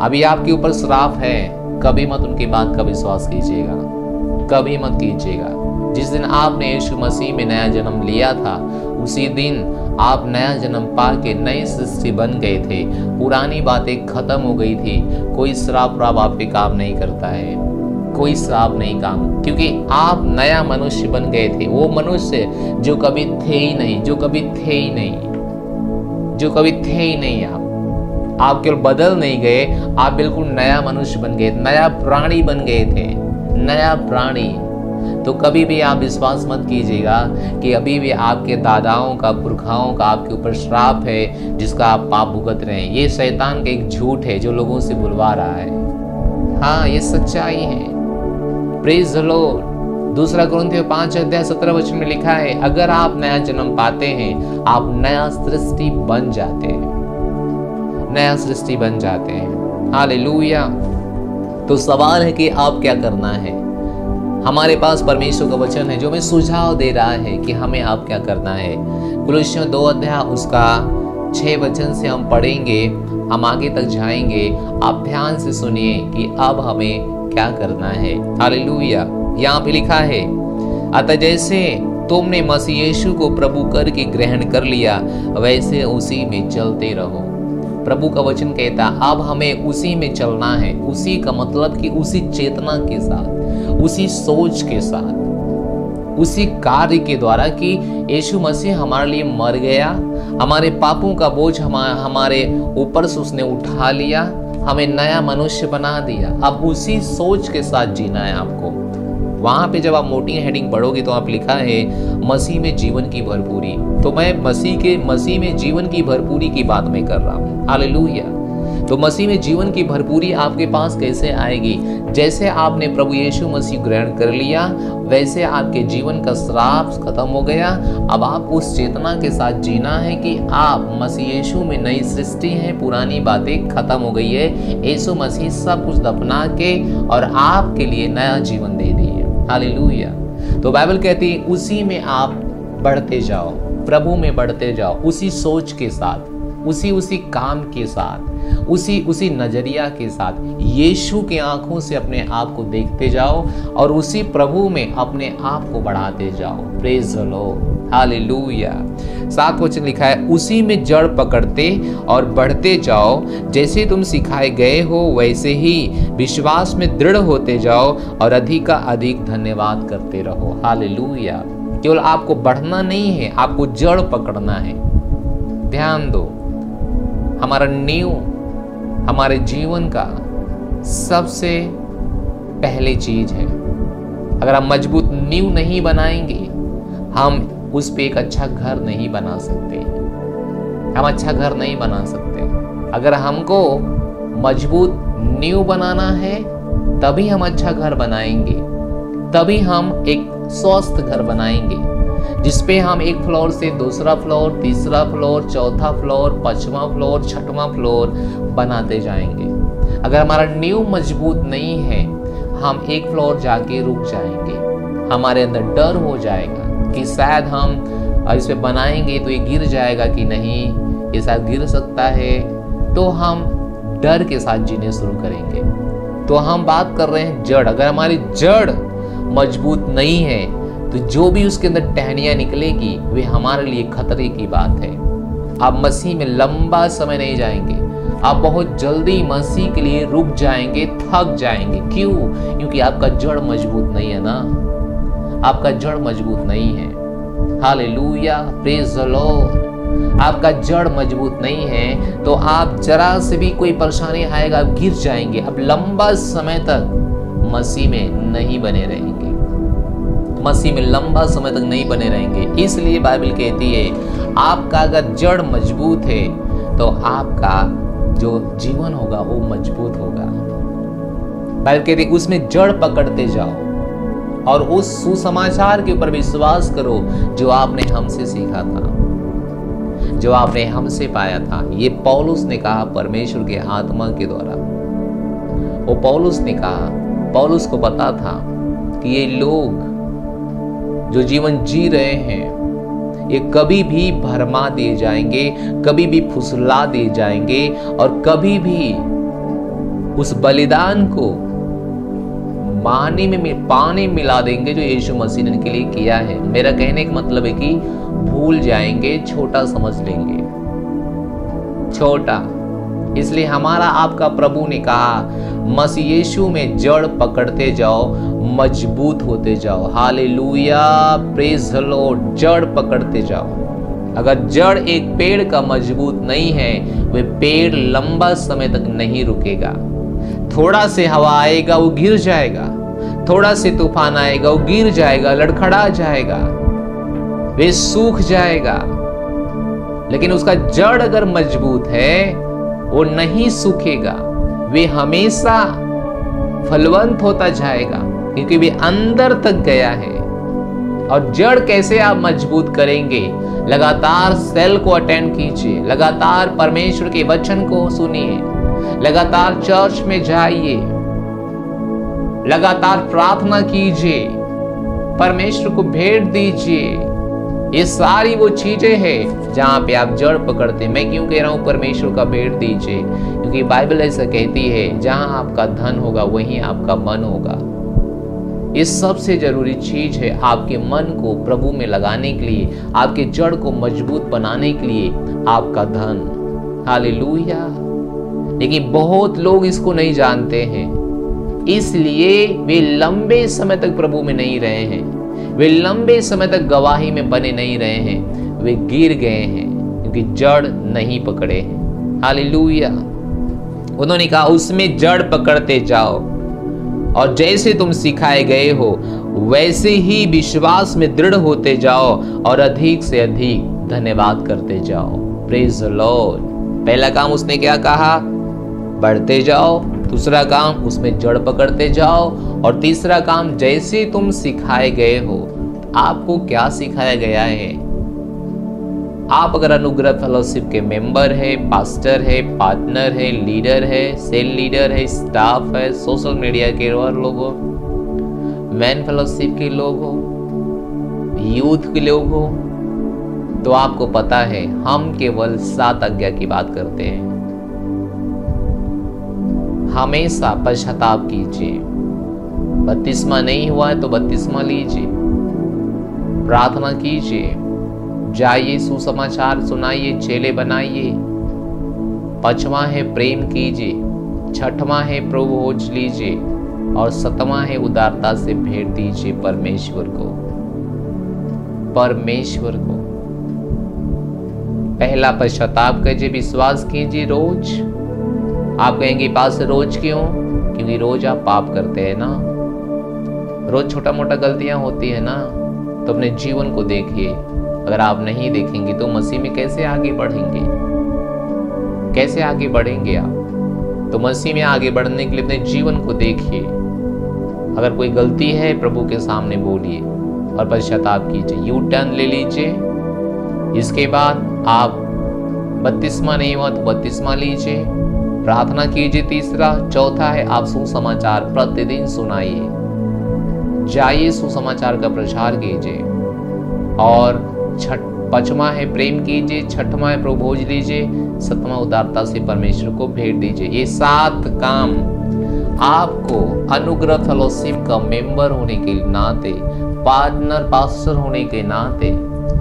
अभी आपके ऊपर श्राप है, कभी मत उनकी बात का विश्वास कीजिएगा, कभी मत कीजिएगा। जिस दिन आपने यीशु मसीह में नया जन्म लिया था, उसी दिन आप नया जन्म पा के नई सृष्टि बन गए थे। पुरानी बातें खत्म हो गई थी। कोई श्राप आप पे काम नहीं करता है, कोई श्राप नहीं काम, क्योंकि आप नया मनुष्य बन गए थे। वो मनुष्य जो कभी थे ही नहीं, जो कभी थे ही नहीं, जो कभी थे ही नहीं। आप केवल बदल नहीं गए, आप बिल्कुल नया मनुष्य बन गए, नया प्राणी बन गए थे, नया प्राणी। तो कभी भी आप विश्वास मत कीजिएगा कि अभी भी आपके दादाओं का, पुरखाओं का आपके ऊपर श्राप है जिसका आप पाप भुगत रहे हैं। ये शैतान का एक झूठ है जो लोगों से बुलवा रहा है। हाँ, ये सच्चाई है। Praise the Lord. 2 कुरिन्थियों 5:17 में लिखा है, अगर आप नया जन्म पाते हैं, आप नया सृष्टि बन जाते हैं, नया सृष्टि बन जाते हैं। हालेलुया। तो सवाल है कि आप क्या करना है। हमारे पास परमेश्वर का वचन है जो हमें सुझाव दे रहा है कि हमें आप क्या करना है। कुलुस्सियों 2 उसका 6 से हम पढ़ेंगे, हम आगे तक जाएंगे। आप ध्यान से सुनिए कि अब हमें क्या करना है। हालेलुया। यहाँ पे लिखा है, अतः जैसे तुमने मसीह यीशु को प्रभु करके ग्रहण कर लिया, वैसे उसी में चलते रहो। प्रभु का वचन कहता है अब हमें उसी में चलना है। उसी का मतलब कि उसी चेतना के साथ, उसी सोच के साथ, उसी कार्य के द्वारा कि यीशु मसीह हमारे लिए मर गया, हमारे पापों का बोझ हमारे ऊपर से उसने उठा लिया, हमें नया मनुष्य बना दिया। अब उसी सोच के साथ जीना है आपको। वहां पे जब आप मोटी हेडिंग पढ़ोगे तो आप लिखा है मसीह में जीवन की भरपूरी। तो मैं मसीह में जीवन की भरपूरी की बात मैं कर रहा हूँ। हालेलुया। तो मसीह में जीवन की भरपूरी आपके पास कैसे आएगी? जैसे आपने प्रभु यीशु मसीह ग्रहण कर लिया, वैसे आपके जीवन का श्राप खत्म हो गया। अब आप उस चेतना के साथ जीना है कि आप मसीह यीशु में नई सृष्टि हैं, पुरानी बातें खत्म हो गई है। यीशु मसीह सब कुछ दफना के और आपके लिए नया जीवन दे दिए। हालेलुया। तो बाइबल कहती है उसी में आप बढ़ते जाओ, प्रभु में बढ़ते जाओ, उसी सोच के साथ, उसी काम के साथ, उसी नजरिया के साथ यीशु के आंखों से अपने आप को देखते जाओ और उसी प्रभु में अपने आप को बढ़ाते जाओ। Praise the lord. हालेलुया। 7 लिखा है, उसी में जड़ पकड़ते और बढ़ते जाओ, जैसे तुम सिखाए गए हो वैसे ही विश्वास में दृढ़ होते जाओ और अधिक का अधिक धन्यवाद करते रहो। हालेलुया। केवल आपको बढ़ना नहीं है, आपको जड़ पकड़ना है। ध्यान दो, हमारा नींव हमारे जीवन का सबसे पहली चीज है। अगर हम मजबूत नींव नहीं बनाएंगे, हम उस पे एक अच्छा घर नहीं बना सकते। हम अच्छा घर नहीं बना सकते। अगर हमको मजबूत नींव बनाना है, तभी हम अच्छा घर बनाएंगे, तभी हम एक स्वस्थ घर बनाएंगे, जिसपे हम एक फ्लोर से दूसरा फ्लोर, तीसरा फ्लोर, चौथा फ्लोर, 5वां फ्लोर, 6वां फ्लोर बनाते जाएंगे। अगर हमारा नींव मजबूत नहीं है, हम एक फ्लोर जाके रुक जाएंगे। हमारे अंदर डर हो जाएगा कि शायद हम इस पे बनाएंगे तो ये गिर जाएगा कि नहीं, ये शायद गिर सकता है। तो हम डर के साथ जीने शुरू करेंगे। तो हम बात कर रहे हैं जड़। अगर हमारी जड़ मजबूत नहीं है तो जो भी उसके अंदर टहनियां निकलेगी वे हमारे लिए खतरे की बात है। आप मसीह में लंबा समय नहीं जाएंगे, आप बहुत जल्दी मसीह के लिए रुक जाएंगे, थक जाएंगे। क्यों? क्योंकि आपका जड़ मजबूत नहीं है ना, आपका जड़ मजबूत नहीं है। हालेलुया। Praise the Lord. आपका जड़ मजबूत नहीं है तो आप जरा से भी कोई परेशानी आएगा आप गिर जाएंगे, आप लंबा समय तक मसीह में नहीं बने रहेंगे, मसीह में लंबा समय तक नहीं बने रहेंगे। इसलिए बाइबल कहती है आपका अगर जड़ मजबूत है तो आपका जो जीवन होगा वो मजबूत होगा। बाइबल कहती है उसमें जड़ पकड़ते जाओ और उस सुसमाचार के ऊपर विश्वास करो जो आपने हमसे सीखा था, जो आपने हमसे पाया था। ये पौलुस ने कहा परमेश्वर के आत्मा के द्वारा। वो पौलुस ने कहा, पौलुस को पता था कि ये लोग जो जीवन जी रहे हैं ये कभी भी भरमा दिए जाएंगे, कभी भी फुसला दिए जाएंगे और कभी भी उस बलिदान को पानी मिला देंगे जो यीशु मसीह ने इनके लिए किया है। मेरा कहने का मतलब है कि भूल जाएंगे, छोटा समझ लेंगे, छोटा। इसलिए हमारा आपका प्रभु ने कहा मसीह यीशु में जड़ पकड़ते जाओ, मजबूत होते जाओ। Hallelujah, praise the Lord. जड़ पकड़ते जाओ। अगर जड़ एक पेड़ का मजबूत नहीं है वह पेड़ लंबा समय तक नहीं रुकेगा। थोड़ा से हवा आएगा वो गिर जाएगा, थोड़ा से तूफान आएगा वो गिर जाएगा, लड़खड़ा जाएगा, वे सूख जाएगा। लेकिन उसका जड़ अगर मजबूत है वो नहीं सूखेगा, वे हमेशा फलवंत होता जाएगा क्योंकि वे अंदर तक गया है। और जड़ कैसे आप मजबूत करेंगे? लगातार सेल को अटेंड कीजिए, लगातार परमेश्वर के वचन को सुनिए, लगातार चर्च में जाइए, लगातार प्रार्थना कीजिए, परमेश्वर को भेंट दीजिए। ये सारी वो चीजें हैं जहां पे आप जड़ पकड़ते। मैं क्यों कह रहा हूं परमेश्वर का भेंट दीजिए? क्योंकि बाइबल ऐसा कहती है जहां आपका धन होगा वहीं आपका मन होगा। ये सबसे जरूरी चीज है आपके मन को प्रभु में लगाने के लिए, आपके जड़ को मजबूत बनाने के लिए आपका धन। हालेलुया। लेकिन बहुत लोग इसको नहीं जानते हैं, इसलिए वे लंबे समय तक प्रभु में नहीं रहे हैं, वे लंबे समय तक गवाही में बने नहीं रहे हैं, वे गिर गए हैं क्योंकि जड़ नहीं पकड़े हैं। हालेलुया। उन्होंने कहा उसमें जड़ पकड़ते जाओ और जैसे तुम सिखाए गए हो वैसे ही विश्वास में दृढ़ होते जाओ और अधिक से अधिक धन्यवाद करते जाओ। Praise the Lord. पहला काम उसने क्या कहा? बढ़ते जाओ। दूसरा काम उसमें जड़ पकड़ते जाओ। और तीसरा काम जैसे तुम सिखाए गए हो। आपको क्या सिखाया गया है? आप अगर अनुग्रह फेलोशिप के मेंबर है, पास्टर है, पार्टनर है, लीडर है, सेल लीडर है, स्टाफ है, सोशल मीडिया के लोग हो, मैन फेलोशिप के लोग हो, यूथ के लोग हो, तो आपको पता है हम केवल 7 आज्ञा की बात करते हैं। हमेशा पश्चाताप कीजिए। बपतिस्मा नहीं हुआ है तो बपतिस्मा लीजिए, प्रार्थना कीजिए, जाइए, सुसमाचार सुनाइए, चेले बनाइए। 5वां है प्रेम कीजिए, 6वां है प्रभु भोज लीजिए और 7वां है उदारता से भेंट दीजिए परमेश्वर को। परमेश्वर को पहला पश्चाताप कीजिए, विश्वास कीजिए रोज। आप कहेंगे पास रोज क्यों? क्योंकि रोज आप पाप करते हैं ना, रोज छोटा मोटा गलतियां होती है ना। तो अपने जीवन को देखिए। अगर आप नहीं देखेंगे तो मसीह में कैसे आगे बढ़ेंगे? कैसे आगे बढ़ेंगे आप? तो मसीह में आगे बढ़ने के लिए अपने जीवन को देखिए। अगर कोई गलती है प्रभु के सामने बोलिए और पश्चाताप कीजिए, यू टर्न ले लीजिए। इसके बाद आप बपतिस्मा नहीं हुआ तो बपतिस्मा लीजिए, प्रार्थना कीजिए। तीसरा, चौथा है आप सुसमाचार प्रतिदिन सुनाइए, जाइए सुसमाचार का प्रचार कीजिए। और 5वां है प्रेम कीजिए, 6वां है प्रभु भोज लीजिए, 7वां उदारता से परमेश्वर को भेंट दीजिए। ये 7 काम आपको अनुग्रह फेलोशिप का मेंबर होने के नाते, पार्टनर पास्टर होने के नाते,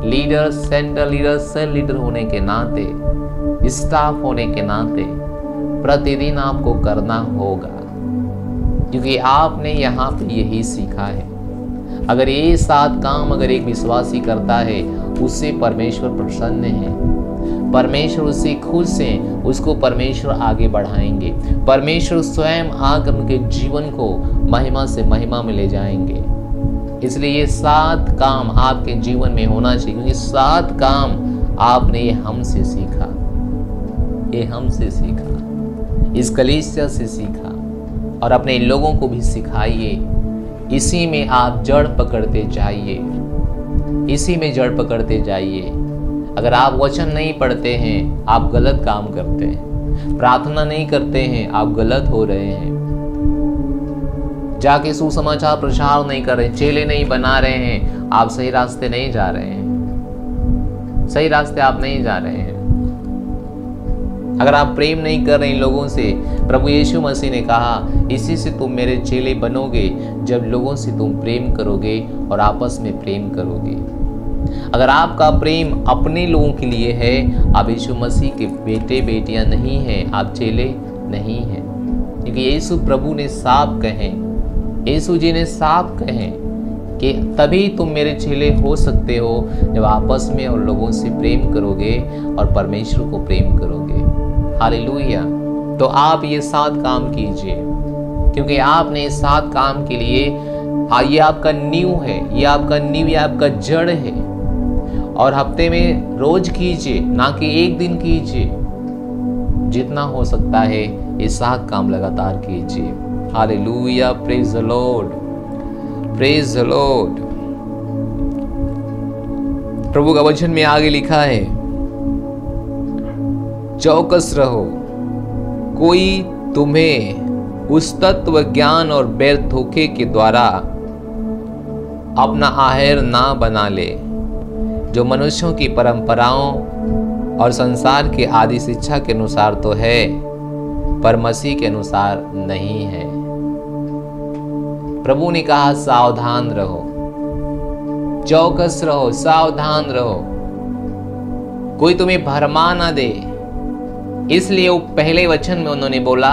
leader center leader cell leader होने के नाते, स्टाफ होने के नाते प्रतिदिन आपको करना होगा, क्योंकि आपने यहाँ पे यही सीखा है। अगर ये 7 काम अगर एक विश्वासी करता है उससे परमेश्वर प्रसन्न है। परमेश्वर उसे खुद से उसको परमेश्वर आगे बढ़ाएंगे। परमेश्वर स्वयं आकर उनके जीवन को महिमा से महिमा में ले जाएंगे। इसलिए ये 7 काम आपके जीवन में होना चाहिए, क्योंकि 7 काम आपने ये हमसे सीखा, ये हमसे सीखा, इस कलीसिया से सीखा और अपने लोगों को भी सिखाइए। इसी में आप जड़ पकड़ते जाइए, इसी में जड़ पकड़ते जाइए। अगर आप वचन नहीं पढ़ते हैं, आप गलत काम करते हैं। प्रार्थना नहीं करते हैं, आप गलत हो रहे हैं। जाके सुसमाचार प्रचार नहीं कर रहे, चेले नहीं बना रहे हैं, आप सही रास्ते नहीं जा रहे हैं, सही रास्ते आप नहीं जा रहे हैं। अगर आप प्रेम नहीं कर रहे हैं लोगों से, प्रभु यीशु मसीह ने कहा इसी से तुम मेरे चेले बनोगे, जब लोगों से तुम प्रेम करोगे और आपस में प्रेम करोगे। अगर आपका प्रेम अपने लोगों के लिए है, आप यीशु मसीह के बेटे बेटियां नहीं हैं, आप चेले नहीं हैं। क्योंकि यीशु प्रभु ने साफ कहे, यीशु जी ने साफ कहे कि तभी तुम मेरे चेले हो सकते हो जब आपस में और लोगों से प्रेम करोगे और परमेश्वर को प्रेम करोगे। हालेलुया। तो आप ये 7 काम कीजिए, क्योंकि आपने 7 काम के लिए, ये आपका नींव है, ये आपका नींव, ये आपका जड़ है। और हफ्ते में रोज कीजिए, ना कि एक दिन कीजिए। जितना हो सकता है ये 7 काम लगातार कीजिए। Hallelujah, praise the lord, praise the lord. प्रभु का वचन में आगे लिखा है, चौकस रहो, कोई तुम्हें उस तत्व ज्ञान और व्यर्थ धोखे के द्वारा अपना आहेर ना बना ले, जो मनुष्यों की परंपराओं और संसार के आदि शिक्षा के अनुसार तो है, पर मसीह के अनुसार नहीं है। प्रभु ने कहा सावधान रहो, चौकस रहो, सावधान रहो, कोई तुम्हें भरमा ना दे। इसलिए वो पहले वचन में उन्होंने बोला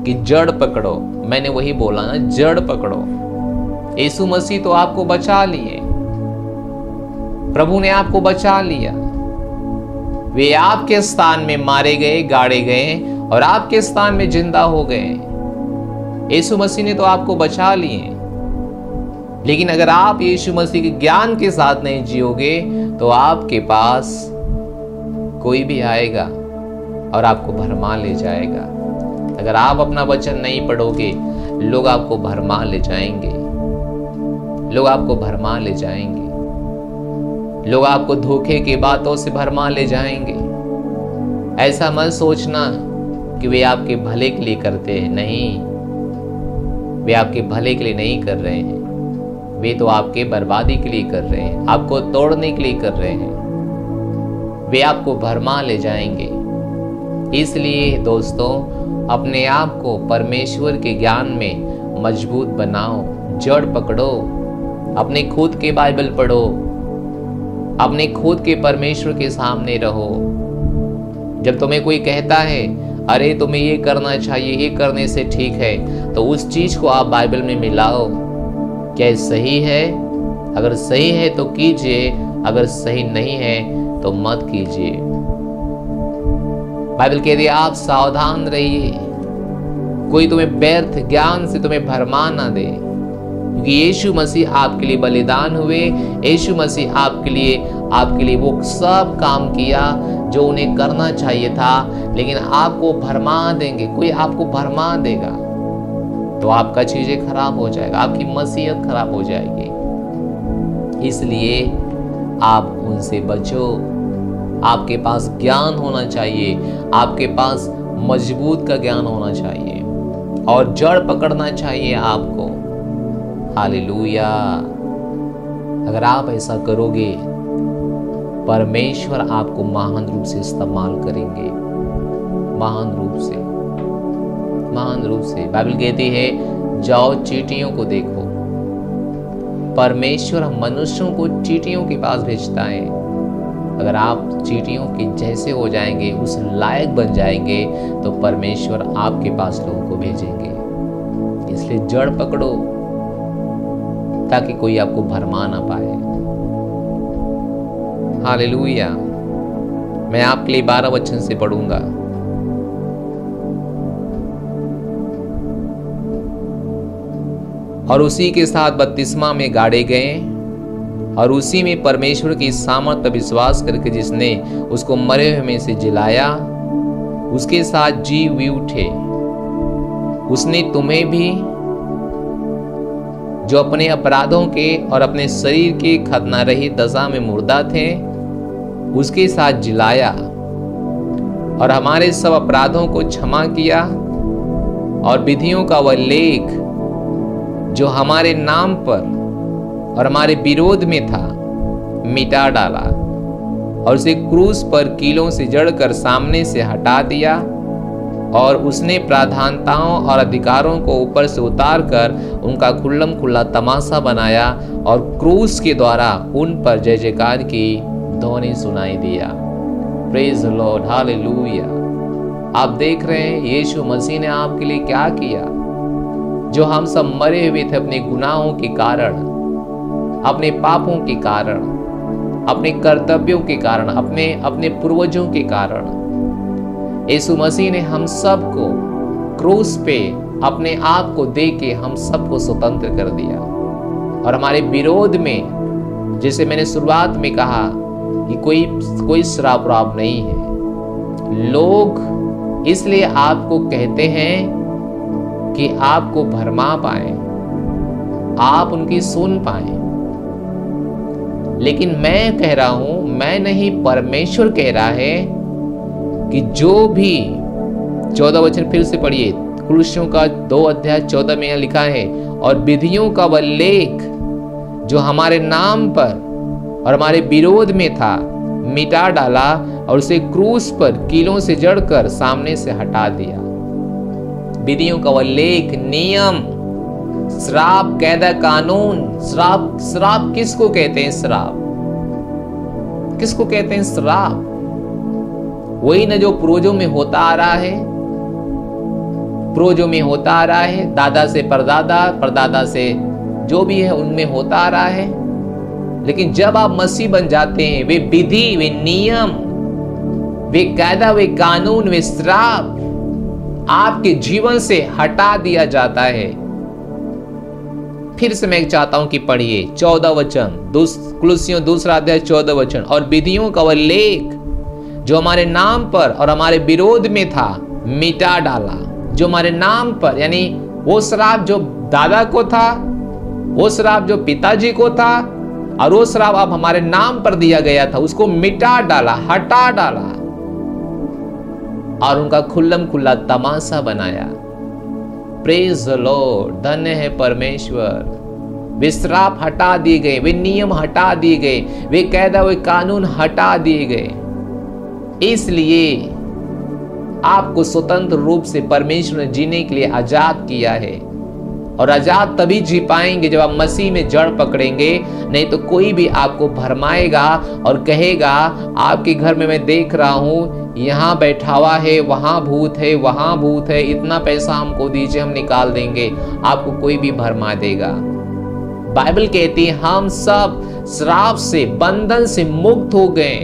कि जड़ पकड़ो। मैंने वही बोला ना, जड़ पकड़ो। यीशु मसीह तो आपको बचा लिए, प्रभु ने आपको बचा लिया। वे आपके स्थान में मारे गए, गाड़े गए और आपके स्थान में जिंदा हो गए। यीशु मसीह ने तो आपको बचा लिए। लेकिन अगर आप यीशु मसीह के ज्ञान के साथ नहीं जियोगे तो आपके पास कोई भी आएगा और आपको भरमा ले जाएगा। अगर आप अपना वचन नहीं पढ़ोगे, लोग आपको भरमा ले जाएंगे, लोग आपको भरमा ले जाएंगे, लोग आपको धोखे की बातों से भरमा ले जाएंगे। ऐसा मत सोचना कि वे आपके भले के लिए करते हैं, नहीं, वे आपके भले के लिए नहीं कर रहे हैं, वे तो आपके बर्बादी के लिए कर रहे हैं, आपको तोड़ने के लिए कर रहे हैं, वे आपको भरमा ले जाएंगे। इसलिए दोस्तों, अपने आप को परमेश्वर के ज्ञान में मजबूत बनाओ, जड़ पकड़ो, अपने खुद के बाइबल पढ़ो, अपने खुद के परमेश्वर के सामने रहो। जब तुम्हें कोई कहता है अरे तुम्हें ये करना चाहिए, ये करने से ठीक है, तो उस चीज को आप बाइबल में मिलाओ। क्या ये सही है? अगर सही है तो कीजिए, अगर सही नहीं है तो मत कीजिए। बाइबल कहती है आप सावधान रहिए, कोई तुम्हें व्यर्थ ज्ञान से तुम्हें भरमा ना दे, क्योंकि यीशु मसीह आपके लिए बलिदान हुए। यीशु मसीह आपके लिए वो सब काम किया जो उन्हें करना चाहिए था। लेकिन आपको भरमा देंगे, कोई आपको भरमा देगा तो आपका चीजें खराब हो जाएगा, आपकी मसीहत खराब हो जाएगी। इसलिए आप उनसे बचो। आपके पास ज्ञान होना चाहिए, आपके पास मजबूत का ज्ञान होना चाहिए और जड़ पकड़ना चाहिए आपको। हालेलुया। अगर आप ऐसा करोगे, परमेश्वर आपको महान रूप से इस्तेमाल करेंगे, महान रूप से, महान रूप से। बाइबल कहती है जाओ चींटियों को देखो। परमेश्वर मनुष्यों को चींटियों के पास भेजता है। अगर आप चींटियों के जैसे हो जाएंगे, उस लायक बन जाएंगे, तो परमेश्वर आपके पास लोगों को भेजेंगे। इसलिए जड़ पकड़ो ताकि कोई आपको भरमा ना पाए। हालेलुया। मैं आपके लिए 12 वचन से पढ़ूंगा। और उसी के साथ बपतिस्मा में गाड़े गए और उसी में परमेश्वर की सामर्थ पर विश्वास करके जिसने उसको मरे हुए में से जिलाया, उसके साथ जी भी उठे। उसने तुम्हें भी जो अपने अपराधों के और अपने शरीर के खतना रहित दशा में मुर्दा थे, उसके साथ जिलाया और हमारे सब अपराधों को क्षमा किया और विधियों का वह लेख जो हमारे नाम पर और हमारे विरोध में था मिटा डाला और उसे क्रूस पर कीलों से जड़कर सामने से हटा दिया। और उसने प्रधानताओं और अधिकारों को ऊपर से उतार कर उनका खुल्लम खुल्ला तमाशा बनाया और क्रूस के द्वारा उन पर जय जयकार की ध्वनि सुनाई दिया। Praise the lord, hallelujah. आप देख रहे हैं यीशु मसीह ने आपके लिए क्या किया। जो हम सब मरे हुए थे अपने गुनाहों के कारण, अपने पापों के कारण, अपने कर्तव्यों के कारण, अपने पूर्वजों के कारण, यीशु मसीह ने हम सबको क्रूस पे अपने आप को दे के हम सबको स्वतंत्र कर दिया। और हमारे विरोध में, जैसे मैंने शुरुआत में कहा कि कोई श्राप वाप नहीं है। लोग इसलिए आपको कहते हैं कि आपको भरमा पाए, आप उनकी सुन पाए, लेकिन मैं कह रहा हूं, मैं नहीं, परमेश्वर कह रहा है कि जो भी 14 वचन फिर से पढ़िए, कुलुस्सियों का 2 अध्याय 14 में यहां लिखा है, और विधियों का वह लेख जो हमारे नाम पर और हमारे विरोध में था मिटा डाला और उसे क्रूस पर कीलों से जड़कर सामने से हटा दिया। विधियों का वह लेख, नियम, श्राप, कायदा, कानून। श्राप किसको कहते हैं? श्राप किसको कहते हैं? श्राप वही न जो पूर्वजों में होता आ रहा है, पूर्वजों में होता आ रहा है, दादा से परदादा, परदादा से जो भी है उनमें होता आ रहा है। लेकिन जब आप मसीह बन जाते हैं, वे विधि, वे नियम, वे कायदा, वे कानून, वे श्राप आपके जीवन से हटा दिया जाता है। फिर से मैं चाहता हूं कि पढ़िए 14 वचन, कुलुस्सियों 2 अध्याय 14 वचन, और विधियों का वह लेख जो हमारे नाम पर और हमारे विरोध में था मिटा डाला। जो हमारे नाम पर, यानी वो श्राप जो दादा को था, वो श्राप जो पिताजी को था, और वो श्राप अब हमारे नाम पर दिया गया था, उसको मिटा डाला, हटा डाला और उनका खुल्लम खुल्ला तमाशा बनाया। प्रेज द लॉर्ड, धन्य है परमेश्वर। वे श्राप हटा दिए गए, वे नियम हटा दिए गए, वे कायदा, वे कानून हटा दिए गए। इसलिए आपको स्वतंत्र रूप से परमेश्वर ने जीने के लिए आजाद किया है। और आजाद तभी जी पाएंगे जब आप मसीह में जड़ पकड़ेंगे। नहीं तो कोई भी आपको भरमाएगा और कहेगा, आपके घर में मैं देख रहा हूं, यहाँ बैठा हुआ है, वहां भूत है, वहां भूत है, इतना पैसा हमको दीजिए, हम निकाल देंगे। आपको कोई भी भरमा देगा। बाइबल कहती है हम सब श्राप से, बंधन से मुक्त हो गए।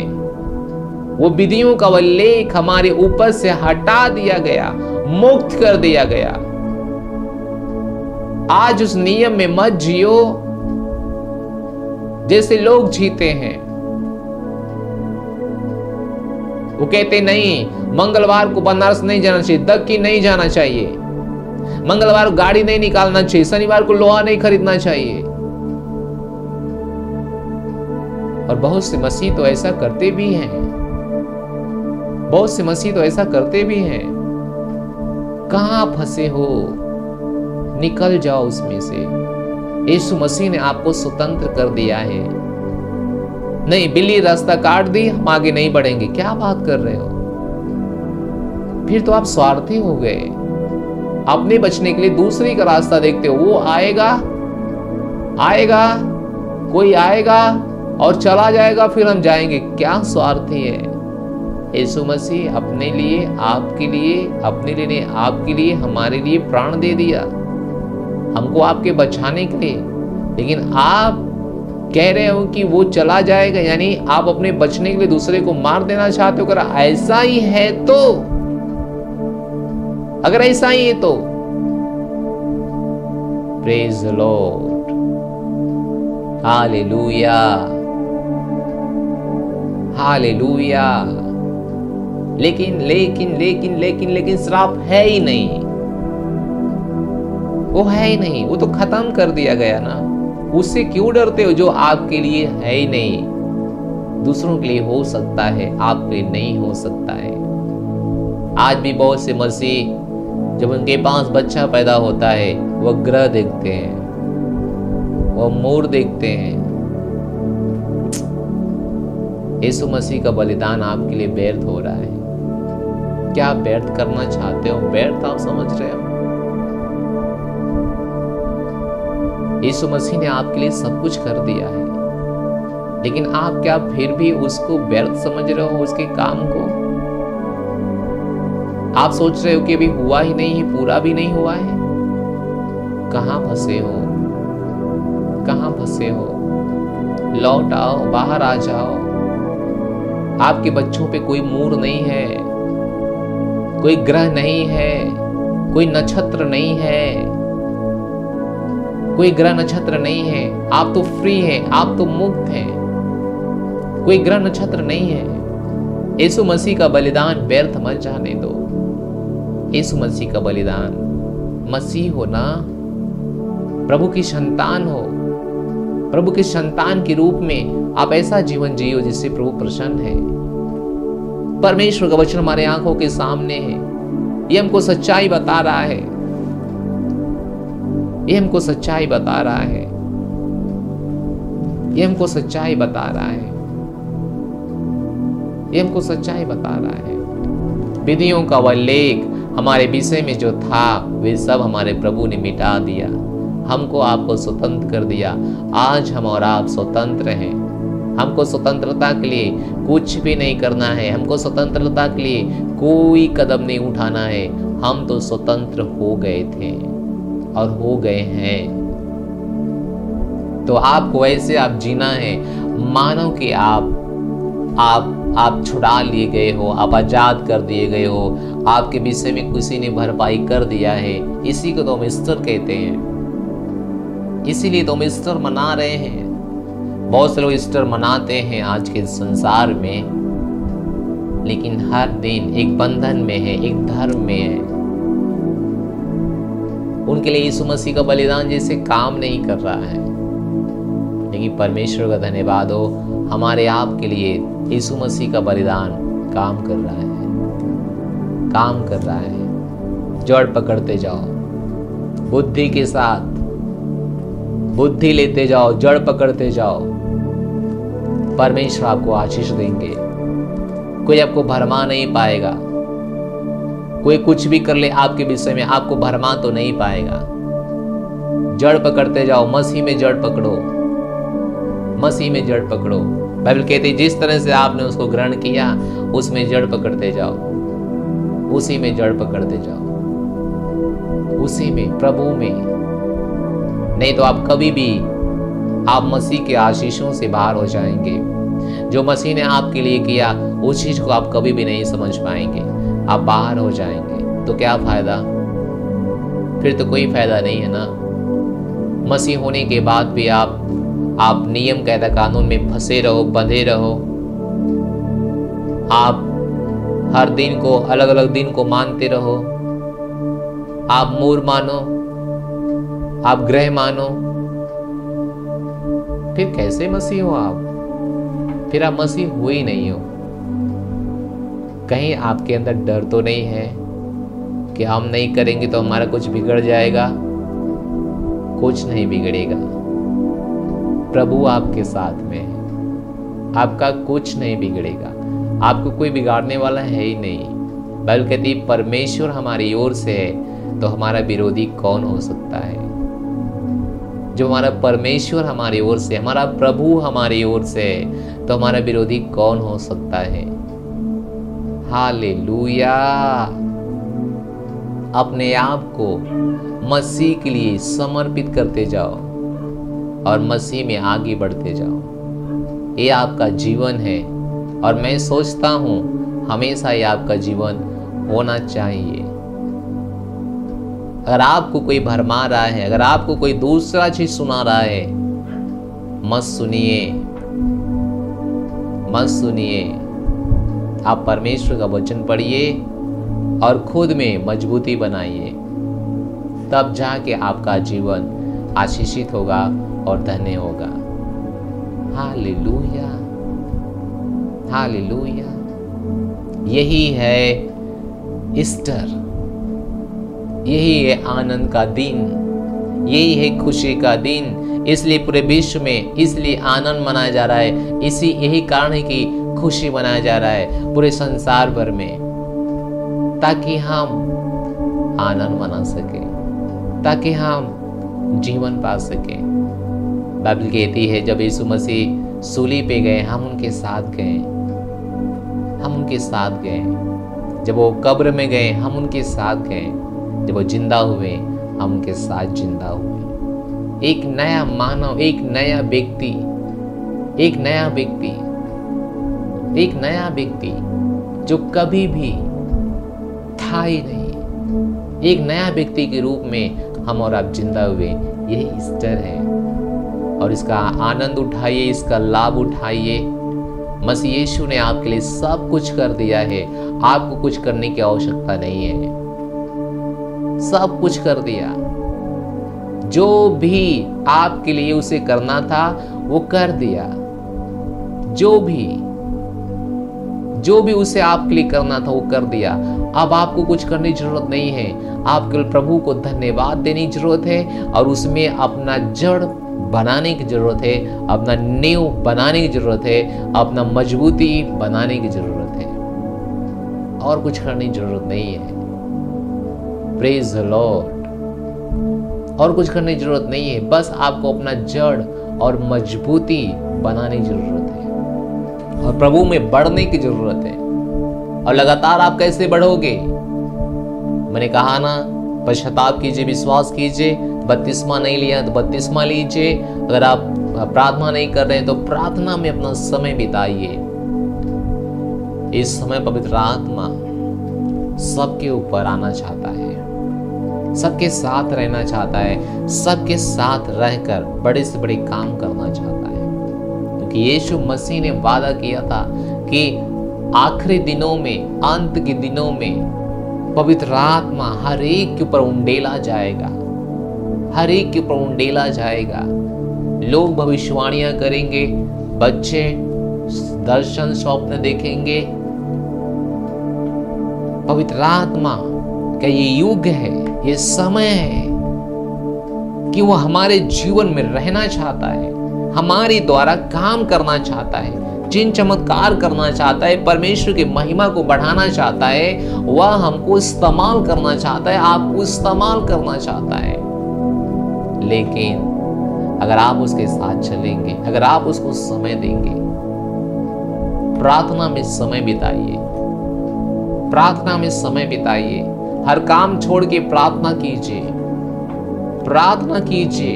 वो विधियों का वह लेख हमारे ऊपर से हटा दिया गया, मुक्त कर दिया गया। आज उस नियम में मत जियो जैसे लोग जीते हैं। वो कहते नहीं, मंगलवार को बनारस नहीं जाना चाहिए, दक्की नहीं जाना चाहिए, मंगलवार को गाड़ी नहीं निकालना चाहिए, शनिवार को लोहा नहीं खरीदना चाहिए। और बहुत से मसीह तो ऐसा करते भी हैं, बहुत से मसीह तो ऐसा करते भी हैं। कहां फंसे हो? निकल जाओ उसमें से। यीशु मसीह ने आपको स्वतंत्र कर दिया है। नहीं, बिल्ली रास्ता काट दी, हम आगे नहीं बढ़ेंगे। क्या बात कर रहे हो? फिर तो आप स्वार्थी हो गए। अपने बचने के लिए दूसरे का रास्ता देखते हो। वो आएगा, कोई आएगा और चला जाएगा, फिर हम जाएंगे। क्या स्वार्थी है? यीशु मसीह अपने लिए, आपके लिए, अपने लिए, आपके लिए, हमारे लिए प्राण दे दिया, हमको आपके बचाने के लिए। लेकिन आप कह रहे हो कि वो चला जाएगा, यानी आप अपने बचने के लिए दूसरे को मार देना चाहते हो। अगर ऐसा ही है तो, अगर ऐसा ही है तो praise the lord, hallelujah, hallelujah. लेकिन लेकिन लेकिन लेकिन लेकिन श्राप है ही नहीं, वो है ही नहीं, वो तो खत्म कर दिया गया ना। उससे क्यों डरते हो जो आपके लिए है ही नहीं। दूसरों के लिए हो सकता है, आपके लिए नहीं हो सकता है। आज भी बहुत से मसीह जब उनके पास बच्चा पैदा होता है, वह ग्रह देखते हैं, वह मोर देखते हैं। यीशु मसीह का बलिदान आपके लिए व्यर्थ हो रहा है। क्या आप व्यर्थ करना चाहते हो? व्यर्थ आप समझ रहे हो? यीशु मसीह ने आपके लिए सब कुछ कर दिया है, लेकिन आप क्या फिर भी उसको व्यर्थ समझ रहे हो, उसके काम को? आप सोच रहे हो कि अभी हुआ ही नहीं है, पूरा भी नहीं हुआ है। कहां फंसे हो, कहां फंसे हो? लौट आओ, बाहर आ जाओ। आपके बच्चों पे कोई मूर नहीं है, कोई ग्रह नहीं है, कोई नक्षत्र नहीं है, कोई ग्रह नक्षत्र नहीं है। आप तो फ्री हैं, आप तो मुक्त हैं, कोई ग्रह नक्षत्र नहीं है। यीशु मसीह का बलिदान व्यर्थ मत जाने दो। यीशु मसीह का बलिदान, मसीह हो ना, प्रभु की संतान हो, प्रभु के संतान के रूप में आप ऐसा जीवन जियो जिससे प्रभु प्रसन्न है। परमेश्वर का वचन हमारे आंखों के सामने है, ये हमको सच्चाई बता रहा है, ये हमको सच्चाई बता रहा है, ये हमको सच्चाई बता रहा है, ये हमको सच्चाई बता रहा है। विधियों का वह लेख हमारे विषय में जो था, वे सब हमारे प्रभु ने मिटा दिया, हमको आपको स्वतंत्र कर दिया। आज हम और आप स्वतंत्र हैं। हमको स्वतंत्रता के लिए कुछ भी नहीं करना है, हमको स्वतंत्रता के लिए कोई कदम नहीं उठाना है। हम तो स्वतंत्र हो गए थे और हो गए हैं। तो आपको ऐसे आप जीना है मानो कि आप छुड़ा लिए गए हो, आप आजाद कर दिए गए हो, आपके विषय में किसी ने भरपाई कर दिया है। इसी को तो हम ईस्टर कहते हैं, इसीलिए तो हम ईस्टर मना रहे हैं। बहुत से लोग ईस्टर मनाते हैं आज के संसार में, लेकिन हर दिन एक बंधन में है, एक धर्म में है। उनके लिए यीशु मसीह का बलिदान जैसे काम नहीं कर रहा है। लेकिन परमेश्वर का धन्यवाद हो, हमारे आप के लिए यीशु मसीह का बलिदान काम कर रहा है, काम कर रहा है। जड़ पकड़ते जाओ, बुद्धि के साथ बुद्धि लेते जाओ, जड़ पकड़ते जाओ। परमेश्वर आपको आशीष देंगे। कोई आपको भरमा नहीं पाएगा। कोई कुछ भी कर ले आपके विषय में, आपको भरमा तो नहीं पाएगा। जड़ पकड़ते जाओ, मसीह में जड़ पकड़ो, मसीह में जड़ पकड़ो। बाइबल कहती है जिस तरह से आपने उसको ग्रहण किया, उसमें जड़ पकड़ते जाओ, उसी में जड़ पकड़ते जाओ, उसी में, प्रभु में। नहीं तो आप कभी भी आप मसीह के आशीषों से बाहर हो जाएंगे। जो मसीह ने आपके लिए किया उस चीज को आप कभी भी नहीं समझ पाएंगे, आप बाहर हो जाएंगे। तो क्या फायदा? फिर तो कोई फायदा नहीं है ना। मसीह होने के बाद भी आप नियम कायदा कानून में फंसे रहो, बंधे रहो। आप हर दिन को, अलग अलग दिन को मानते रहो। आप मूर मानो, आप ग्रह मानो, फिर कैसे मसीह हो आप? फिर आप मसीह हुए ही नहीं हो। कहीं आपके अंदर डर तो नहीं है कि हम नहीं करेंगे तो हमारा कुछ बिगड़ जाएगा? कुछ नहीं बिगड़ेगा। प्रभु आपके साथ में है, आपका कुछ नहीं बिगड़ेगा। आपको कोई बिगाड़ने वाला है ही नहीं। बाइबल कहती है परमेश्वर हमारी ओर से है तो हमारा विरोधी कौन हो सकता है? जो हमारा परमेश्वर हमारी ओर से, हमारा प्रभु हमारी ओर से है तो हमारा विरोधी कौन हो सकता है? हालेलुया। अपने आप को मसीह के लिए समर्पित करते जाओ। और मसीह में आगे बढ़ते जाओ। ये आपका जीवन है और मैं सोचता हूँ हमेशा ये आपका जीवन होना चाहिए। अगर आपको कोई भरमा रहा है, अगर आपको कोई दूसरा चीज सुना रहा है, मत सुनिए, मत सुनिए। आप परमेश्वर का वचन पढ़िए और खुद में मजबूती बनाइए, तब जाके आपका जीवन आशीषित होगा और धन्य होगा। Hallelujah, hallelujah. यही है ईस्टर, यही है आनंद का दिन, यही है खुशी का दिन। इसलिए पूरे विश्व में इसलिए आनंद मनाया जा रहा है, यही कारण है कि खुशी मनाया जा रहा है पूरे संसार भर में, ताकि हम आनंद मना सके, ताकि हम जीवन पा सके। बाइबल कहती है जब यीशु मसीह सूली पे गए, हम उनके साथ गए, हम उनके साथ गए। जब वो कब्र में गए, हम उनके साथ गए। जब वो जिंदा हुए, हम उनके साथ जिंदा हुए। एक नया मानव, एक नया व्यक्ति, एक नया व्यक्ति, एक नया व्यक्ति जो कभी भी था ही नहीं, एक नया व्यक्ति के रूप में हम और आप जिंदा हुए। यही ईस्टर है और इसका आनंद उठाइए, इसका लाभ उठाइए। मसीह यीशु ने आपके लिए सब कुछ कर दिया है, आपको कुछ करने की आवश्यकता नहीं है, सब कुछ कर दिया। जो भी आपके लिए उसे करना था वो कर दिया, जो भी उसे आपके लिए करना था वो कर दिया। अब आपको कुछ करने की जरूरत नहीं है, आपके प्रभु को धन्यवाद देने की जरूरत है और उसमें अपना जड़ बनाने की जरूरत है, अपना नींव बनाने की जरूरत है, अपना मजबूती बनाने की जरूरत है, और कुछ करने की जरूरत नहीं है। Praise the Lord. और कुछ करने की जरूरत नहीं है, बस आपको अपना जड़ और मजबूती बनाने की जरूरत है और प्रभु में बढ़ने की जरूरत है। और लगातार आप कैसे बढ़ोगे? मैंने कहा ना, पश्चाताप कीजिए, विश्वास कीजिए। बपतिस्मा नहीं लिया तो बपतिस्मा लीजिए। अगर आप प्रार्थना नहीं कर रहे हैं तो प्रार्थना में अपना समय बिताइए। इस समय पवित्र आत्मा सबके ऊपर आना चाहता है, सबके साथ रहना चाहता है, सबके साथ रहकर बड़े से बड़े काम करना चाहता है। क्योंकि यीशु मसीह ने वादा किया था कि आखिरी दिनों में, अंत के दिनों में पवित्र आत्मा हर एक के ऊपर उंडेला जाएगा, हर एक के ऊपर उंडेला जाएगा। लोग भविष्यवाणियां करेंगे, बच्चे दर्शन स्वप्न देखेंगे। पवित्र आत्मा का ये युग है, ये समय है कि वो हमारे जीवन में रहना चाहता है, हमारे द्वारा काम करना चाहता है, जिन चमत्कार करना चाहता है, परमेश्वर की महिमा को बढ़ाना चाहता है। वह हमको इस्तेमाल करना चाहता है, आपको इस्तेमाल करना चाहता है। लेकिन अगर आप उसके साथ चलेंगे, अगर आप उसको समय देंगे, प्रार्थना में समय बिताइए, प्रार्थना में समय बिताइए। हर काम छोड़ के प्रार्थना कीजिए, प्रार्थना कीजिए।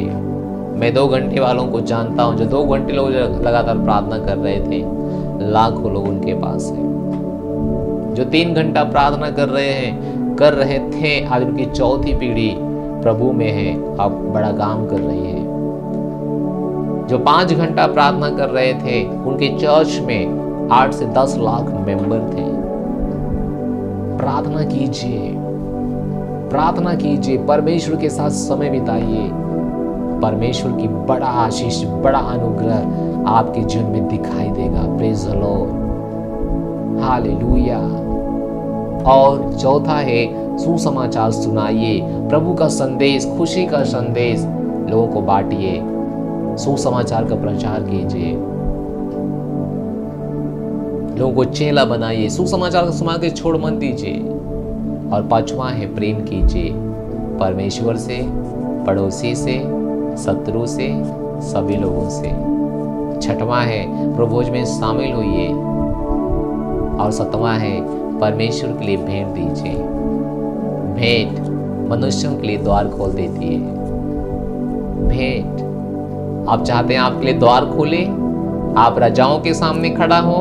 मैं 2 घंटे वालों को जानता हूं जो 2 घंटे लोग लगातार प्रार्थना कर रहे थे। लाखों लोग उनके पास है जो 3 घंटा प्रार्थना कर रहे थे। आज उनकी 4थी पीढ़ी प्रभु में है, अब बड़ा काम कर रही है। जो 5 घंटा प्रार्थना कर रहे थे, उनके चर्च में 8 से 10 लाख मेंबर थे। प्रार्थना कीजिए, प्रार्थना कीजिए, परमेश्वर के साथ समय बिताइए। परमेश्वर की बड़ा आशीष, बड़ा अनुग्रह आपके जीवन में दिखाई देगा। Praise the lord, hallelujah. और चौथा है, सुसमाचार सुनाइए। प्रभु का संदेश, खुशी का संदेश लोगों को बांटिए, सुसमाचार का प्रचार कीजिए, लोगों को चेला बनाइए। सुसमाचार को सुना के छोड़ मत दीजिए। और 5वां है, प्रेम कीजिए, परमेश्वर से, पड़ोसी से, शत्रु से, सभी लोगों से। 6वां है, प्रभोज में शामिल होइए। और 7वां है, परमेश्वर के लिए भेंट दीजिए। भेंट मनुष्यों के लिए द्वार खोल देती है। भेंट आप चाहते हैं आपके लिए द्वार खोले, आप राजाओं के सामने खड़ा हो,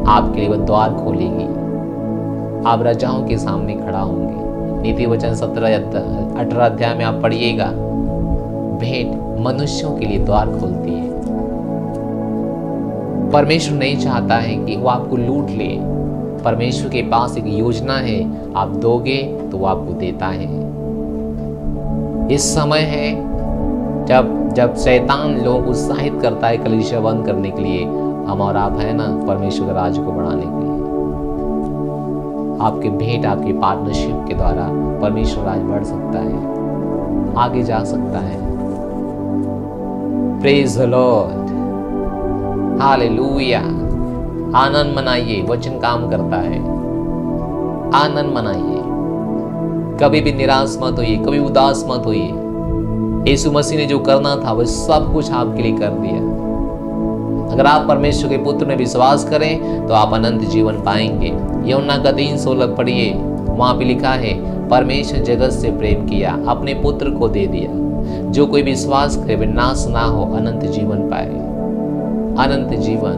आपके लिए वह द्वार खोलेगी। आप राजाओं के सामने खड़ा होंगे। नीति वचन 17-18 अध्याय में आप पढ़िएगा। भेंट मनुष्यों के लिए द्वार खोलती है। परमेश्वर नहीं चाहता है कि वो आपको लूट ले। परमेश्वर के पास एक योजना है, आप दोगे तो वो आपको देता है। इस समय है जब शैतान लोग उत्साहित करता है कलीसिया बंद करने के लिए, हम और आप है ना परमेश्वर के राज्य को बढ़ाने के लिए। आपके भेंट, आपके पार्टनरशिप के द्वारा परमेश्वर राज बढ़ सकता है, आगे जा सकता है। Praise the lord, hallelujah. आनंद मनाइए, वचन काम करता है। आनंद मनाइए, कभी भी निराश मत होइए, कभी उदास मत होइए। यीशु मसीह ने जो करना था वह सब कुछ आपके लिए कर दिया। अगर आप परमेश्वर के पुत्र में विश्वास करें तो आप अनंत जीवन पाएंगे। यूहन्ना का 3:16 पढ़िए, वहां पे लिखा है, परमेश्वर जगत से प्रेम किया, अपने पुत्र को दे दिया, जो कोई विश्वास करे वे नाश ना हो, अनंत जीवन पाए। अनंत जीवन,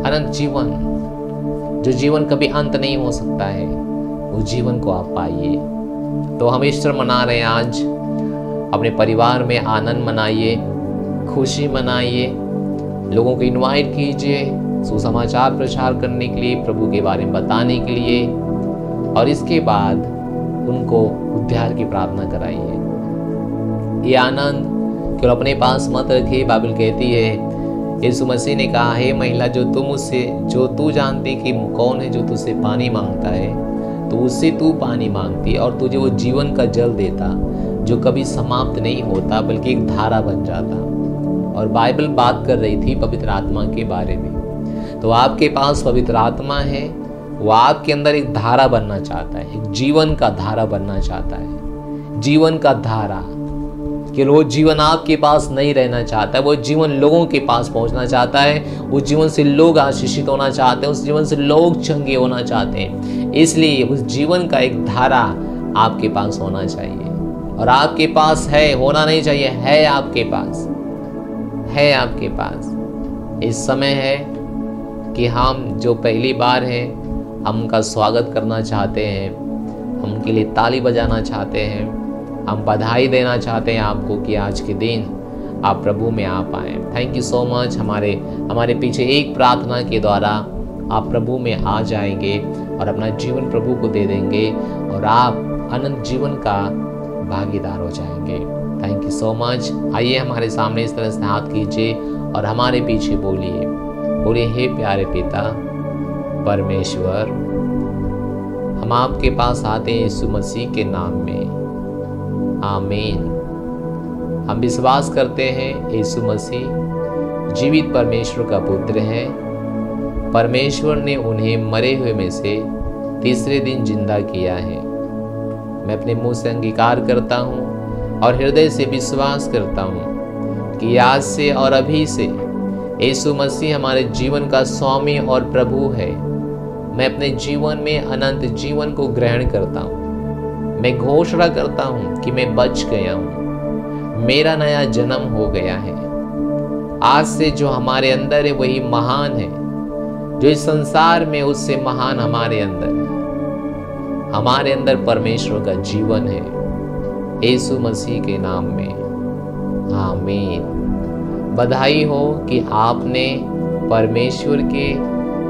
अनंत जीवन, जो जीवन कभी अंत नहीं हो सकता है, उस जीवन को आप पाइए। तो हम ईस्टर मना रहे हैं आज। अपने परिवार में आनंद मनाइए, खुशी मनाइए, लोगों को इनवाइट कीजिए सुसमाचार प्रचार करने के लिए, प्रभु के बारे में बताने के लिए, और इसके बाद उनको उद्धार की प्रार्थना कराइए। ये आनंद केवल अपने पास मत रखिए। बाइबल कहती है, यीशु मसीह ने कहा, हे महिला, जो तू जानती कि कौन है जो तुझसे पानी मांगता है, तो उससे तू पानी मांगती और तुझे वो जीवन का जल देता, जो कभी समाप्त नहीं होता बल्कि एक धारा बन जाता। और बाइबल बात कर रही थी पवित्र आत्मा के बारे में। तो आपके पास पवित्र आत्मा है, वो आपके अंदर एक धारा बनना चाहता है, एक जीवन का धारा बनना चाहता है। जीवन का धारा, कि वो जीवन आपके पास नहीं रहना चाहता है, वो जीवन लोगों के पास पहुंचना चाहता है। उस जीवन से लोग आशीषित होना चाहते हैं, उस जीवन से लोग चंगे होना चाहते हैं। इसलिए उस जीवन का एक धारा आपके पास होना चाहिए, और आपके पास है, होना नहीं चाहिए, है आपके पास, है आपके पास। इस समय है कि हम जो पहली बार हैं, हम उनका स्वागत करना चाहते हैं, हम उनके लिए ताली बजाना चाहते हैं, हम बधाई देना चाहते हैं आपको कि आज के दिन आप प्रभु में आ पाए। Thank you so much. हमारे पीछे एक प्रार्थना के द्वारा आप प्रभु में आ जाएंगे और अपना जीवन प्रभु को दे देंगे, और आप अनंत जीवन का भागीदार हो जाएंगे। Thank you so much. आइए हमारे सामने इस तरह से हाथ कीजिए और हमारे पीछे बोलिए, हे प्यारे पिता परमेश्वर, हम आपके पास आते हैं यीशु मसीह के नाम में। आमीन। हम विश्वास करते हैं यीशु मसीह जीवित परमेश्वर का पुत्र है। परमेश्वर ने उन्हें मरे हुए में से तीसरे दिन जिंदा किया है। मैं अपने मुंह से अंगीकार करता हूँ और हृदय से विश्वास करता हूँ कि आज से और अभी से यीशु मसीह हमारे जीवन का स्वामी और प्रभु है। मैं अपने जीवन में अनंत जीवन को ग्रहण करता हूँ। मैं घोषणा करता हूँ कि मैं बच गया हूँ, मेरा नया जन्म हो गया है। आज से जो हमारे अंदर है वही महान है, जो इस संसार में उससे महान हमारे अंदर है। हमारे अंदर परमेश्वर का जीवन है, यीशु मसीह के नाम में। आमीन। बधाई हो कि आपने परमेश्वर के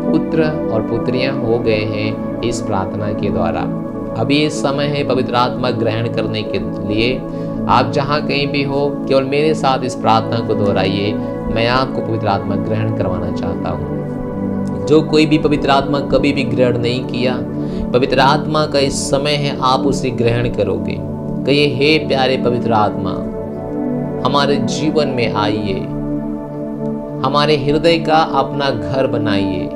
पुत्र और पुत्रियां हो गए हैं इस प्रार्थना के द्वारा। अभी इस समय है पवित्र आत्मा ग्रहण करने के लिए। आप जहाँ कहीं भी हो, केवल मेरे साथ इस प्रार्थना को दोहराइए। मैं आपको पवित्र आत्मा ग्रहण करवाना चाहता हूँ। जो कोई भी पवित्र आत्मा कभी भी ग्रहण नहीं किया, पवित्र आत्मा का इस समय है, आप उसे ग्रहण करोगे। कहिए, हे प्यारे पवित्र आत्मा, हमारे जीवन में आइए, हमारे हृदय का अपना घर बनाइए।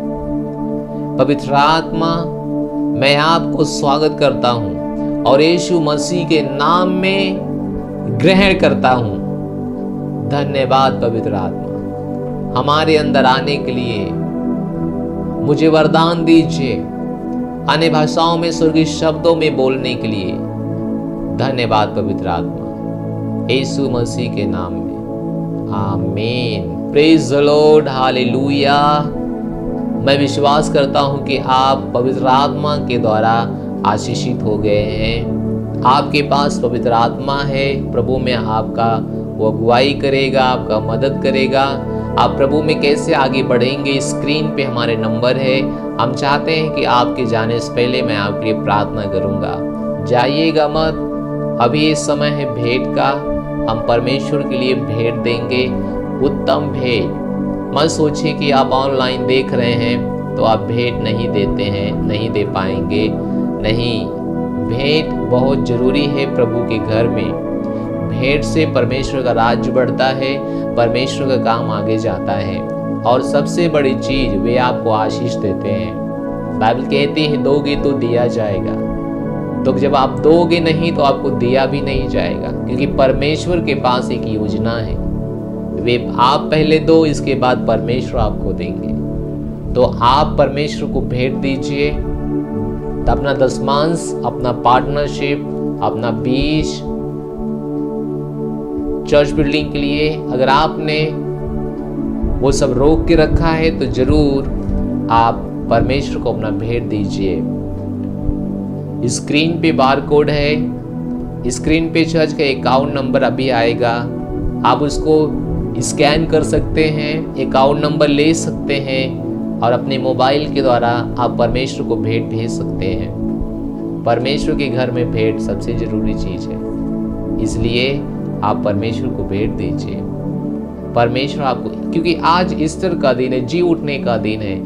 पवित्र आत्मा, मैं आपको स्वागत करता हूं और यीशु मसीह के नाम में ग्रहण करता हूं। धन्यवाद पवित्र आत्मा, हमारे अंदर आने के लिए मुझे वरदान दीजिए, अन्य भाषाओं में स्वर्गीय शब्दों में बोलने के लिए। धन्यवाद पवित्र आत्मा, यीशु मसीह के नाम में। आमीन। Praise the lord, hallelujah. मैं विश्वास करता हूं कि आप पवित्र आत्मा के द्वारा आशीषित हो गए हैं। आपके पास पवित्र आत्मा है, प्रभु में आपका वो अगुवाई करेगा, आपका मदद करेगा। आप प्रभु में कैसे आगे बढ़ेंगे, स्क्रीन पे हमारे नंबर है। हम चाहते हैं कि आपके जाने से पहले मैं आपके लिए प्रार्थना करूंगा। जाइएगा मत, अभी ये समय है भेंट का। हम परमेश्वर के लिए भेंट देंगे, उत्तम भेंट। मत सोचिए कि आप ऑनलाइन देख रहे हैं तो आप भेंट नहीं देते हैं, नहीं दे पाएंगे। नहीं, भेंट बहुत जरूरी है प्रभु के घर में। भेंट से परमेश्वर का राज्य बढ़ता है, परमेश्वर का काम आगे जाता है। और सबसे बड़ी चीज, वे आपको आशीष देते हैं। बाइबल कहती है दोगे तो दिया जाएगा। तो जब आप दोगे नहीं तो आपको दिया भी नहीं जाएगा, क्योंकि परमेश्वर के पास एक योजना है। वे आप पहले दो, इसके बाद परमेश्वर आपको देंगे। तो आप परमेश्वर को भेंट दीजिए, तो अपना दशमांश, अपना पार्टनरशिप, अपना बीज चर्च बिल्डिंग के लिए अगर आपने वो सब रोक के रखा है तो जरूर आप परमेश्वर को अपना भेंट दीजिए। स्क्रीन पे बार कोड है, स्क्रीन पे चर्च का अकाउंट नंबर अभी आएगा। आप उसको स्कैन कर सकते हैं, अकाउंट नंबर ले सकते हैं और अपने मोबाइल के द्वारा आप परमेश्वर को भेंट भेज सकते हैं। परमेश्वर के घर में भेंट सबसे जरूरी चीज है, इसलिए आप परमेश्वर को भेंट दीजिए। परमेश्वर आपको, क्योंकि आज ईस्टर का दिन है, जी उठने का दिन है,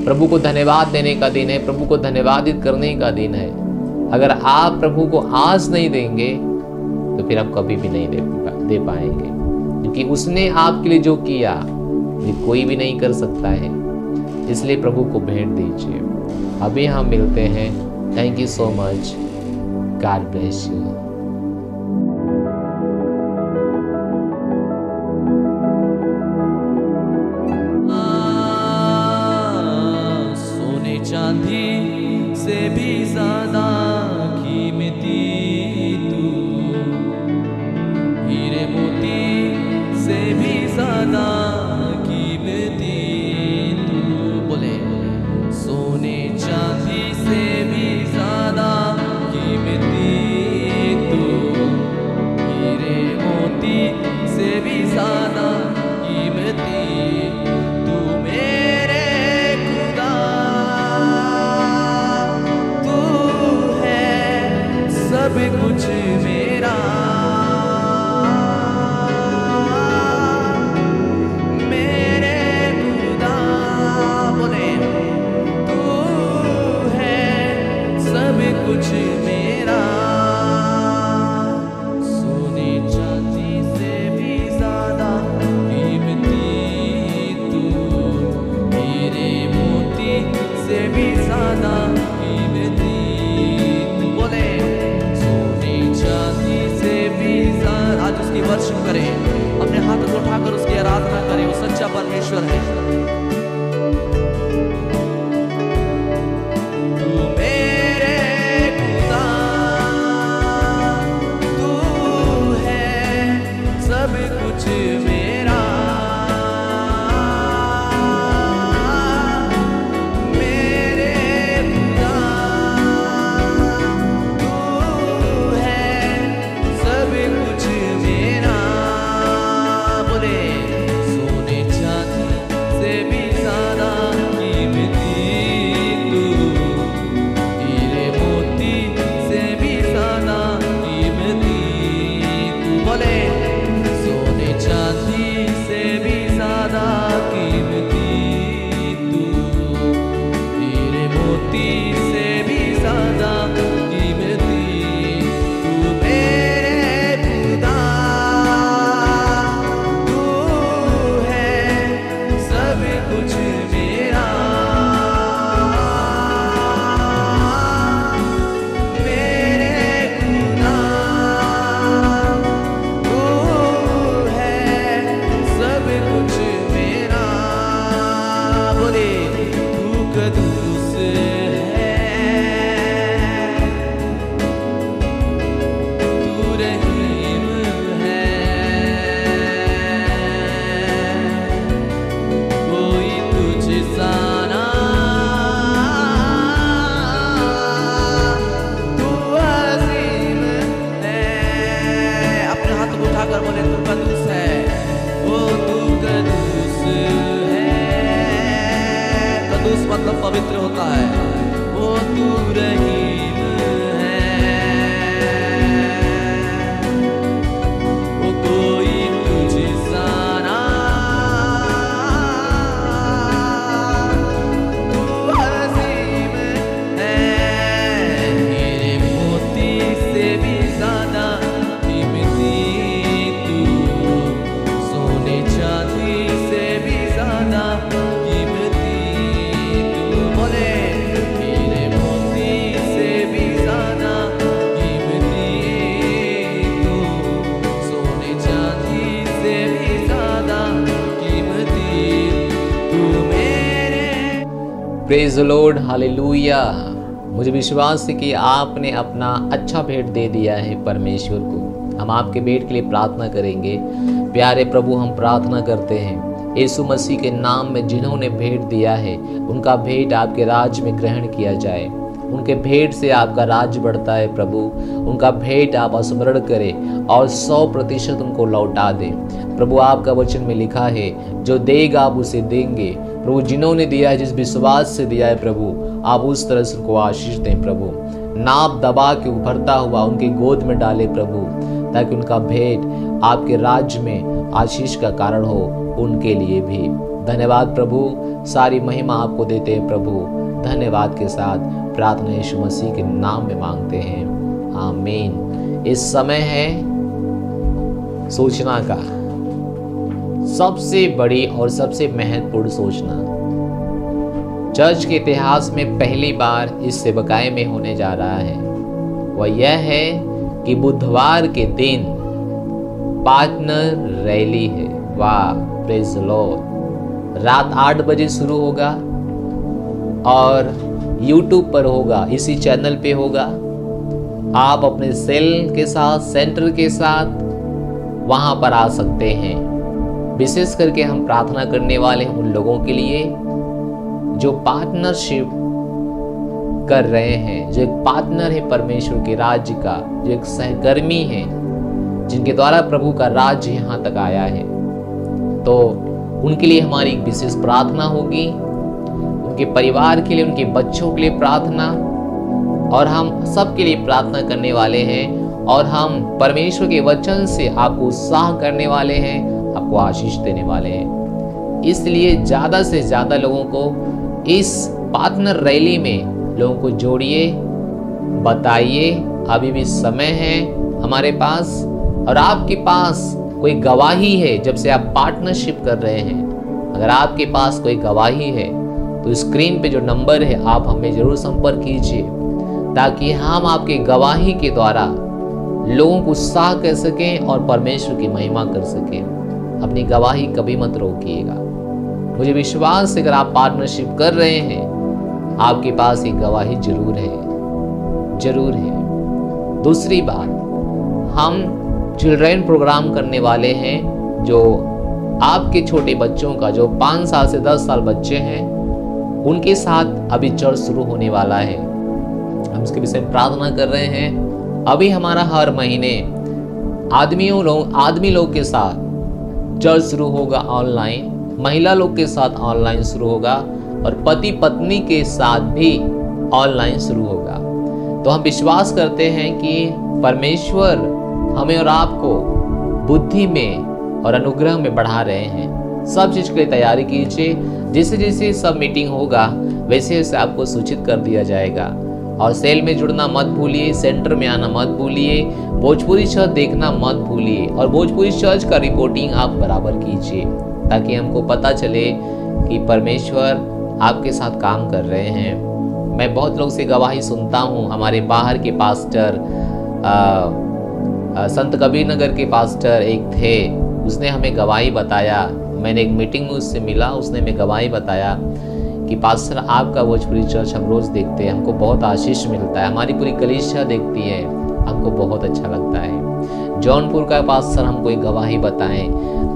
प्रभु को धन्यवाद देने का दिन है, प्रभु को धन्यवादित करने का दिन है। अगर आप प्रभु को आज नहीं देंगे तो फिर आप कभी भी नहीं दे पाएंगे, क्योंकि उसने आपके लिए जो किया ये कोई भी नहीं कर सकता है। इसलिए प्रभु को भेंट दीजिए। अभी हम मिलते हैं। Thank you so much. God bless you. सोने चांदी से भी ज्यादा कीमती तू, हीरे मोती से भी ज्यादा कीमती तू। बोले सोने चांदी से भी ज्यादा कीमती तू, हीरे मोती से भी ज्यादा कीमती तू। मेरे खुदा तू है सब कुछ मेरा, मेरे खुदा बोले तू है सब कुछ मेरा। सोने चांदी से भी ज्यादा कीमती तू, हीरे मोती से भी ज्यादा कीमती तू। बोले सोने चांदी से भी ज्यादा। आज उसकी वर्शिप करें, अपने हाथ को उठाकर उसकी आराधना करें। वो सच्चा परमेश्वर है। तू मेरे खुदा तू है सब कुछ मेरा, मेरे खुदा तू है सब कुछ मेरा। बोले प्रेज द लॉर्ड, हालेलुया। मुझे विश्वास है कि आपने अपना अच्छा भेंट दे दिया है परमेश्वर को। हम आपके भेंट के लिए प्रार्थना करेंगे। प्यारे प्रभु, हम प्रार्थना करते हैं यीशु मसीह के नाम में जिन्होंने भेंट दिया है उनका भेंट आपके राज्य में ग्रहण किया जाए। उनके भेंट से आपका राज्य बढ़ता है प्रभु। उनका भेंट आप स्मरण करें और 100% उनको लौटा दें। प्रभु, आपका वचन में लिखा है जो देगा आप उसे देंगे। प्रभु, जिन्होंने दिया है, जिस विश्वास से दिया है प्रभु, आप उस तरह से उनको आशीष दें प्रभु। नाप दबा के उभरता हुआ उनके गोद में डाले प्रभु, ताकि उनका भेंट आपके राज्य में आशीष का कारण हो उनके लिए भी। धन्यवाद प्रभु, सारी महिमा आपको देते हैं प्रभु। धन्यवाद के साथ प्रार्थना यीशु मसीह के नाम में मांगते हैं, आमीन। इस समय है सूचना का, सबसे बड़ी और सबसे महत्वपूर्ण सूचना। चर्च के इतिहास में पहली बार इस सेवकाई में होने जा रहा है। वह यह है कि बुधवार के दिन पार्टनर रैली है। वाह, प्रेज द लॉर्ड। रात 8 बजे शुरू होगा और YouTube पर होगा, इसी चैनल पे होगा। आप अपने सेल के साथ, सेंटर के साथ वहां पर आ सकते हैं। विशेष करके हम प्रार्थना करने वाले हैं उन लोगों के लिए जो पार्टनरशिप कर रहे हैं, जो एक पार्टनर है परमेश्वर के राज्य का, जो एक सहकर्मी है, जिनके द्वारा प्रभु का राज्य यहाँ तक आया है। तो उनके लिए हमारी एक विशेष प्रार्थना होगी, उनके परिवार के लिए, उनके बच्चों के लिए प्रार्थना, और हम सबके लिए प्रार्थना करने वाले हैं। और हम परमेश्वर के वचन से आपको उत्साह करने वाले हैं, आपको आशीष देने वाले हैं। इसलिए ज़्यादा से ज़्यादा लोगों को इस पार्टनर रैली में लोगों को जोड़िए, बताइए। अभी भी समय है हमारे पास, और आपके पास कोई गवाही है जब से आप पार्टनरशिप कर रहे हैं। अगर आपके पास कोई गवाही है तो स्क्रीन पे जो नंबर है आप हमें जरूर संपर्क कीजिए, ताकि हम आपके गवाही के द्वारा लोगों को उत्साह कर सकें और परमेश्वर की महिमा कर सकें। अपनी गवाही कभी मत रोकिएगा। मुझे विश्वास है अगर आप पार्टनरशिप कर रहे हैं आपके पास एक गवाही जरूर है, जरूर है। दूसरी बात, हम चिल्ड्रन प्रोग्राम करने वाले हैं। जो आपके छोटे बच्चों का, जो 5 साल से 10 साल बच्चे हैं, उनके साथ अभी चर्च शुरू होने वाला है। हम इसके विषय में प्रार्थना कर रहे हैं। अभी हमारा हर महीने आदमी लोग के साथ चर्च शुरू होगा ऑनलाइन, महिला लोग के साथ ऑनलाइन शुरू होगा, और पति पत्नी के साथ भी ऑनलाइन शुरू होगा। तो हम विश्वास करते हैं कि परमेश्वर हमें और आपको बुद्धि में और अनुग्रह में बढ़ा रहे हैं। सब चीज के लिए तैयारी कीजिए। जैसे जैसे सब मीटिंग होगा वैसे वैसे आपको सूचित कर दिया जाएगा। और सेल में जुड़ना मत भूलिए, सेंटर में आना मत भूलिए, भोजपुरी चर्च देखना मत भूलिए, और भोजपुरी चर्च का रिपोर्टिंग आप बराबर कीजिए, ताकि हमको पता चले कि परमेश्वर आपके साथ काम कर रहे हैं। मैं बहुत लोग से गवाही सुनता हूँ। हमारे बाहर के पास्टर, संत कबीर नगर के पास्टर एक थे, उसने हमें गवाही बताया। मैंने एक मीटिंग में उससे मिला, उसने हमें गवाही बताया कि पास्टर आपका भोजपुरी चर्च हम रोज देखते हैं, हमको बहुत आशीष मिलता है। हमारी पूरी कलीसिया देखती है, हमको बहुत अच्छा लगता है। जौनपुर का पास्टर हमको एक गवाही बताए,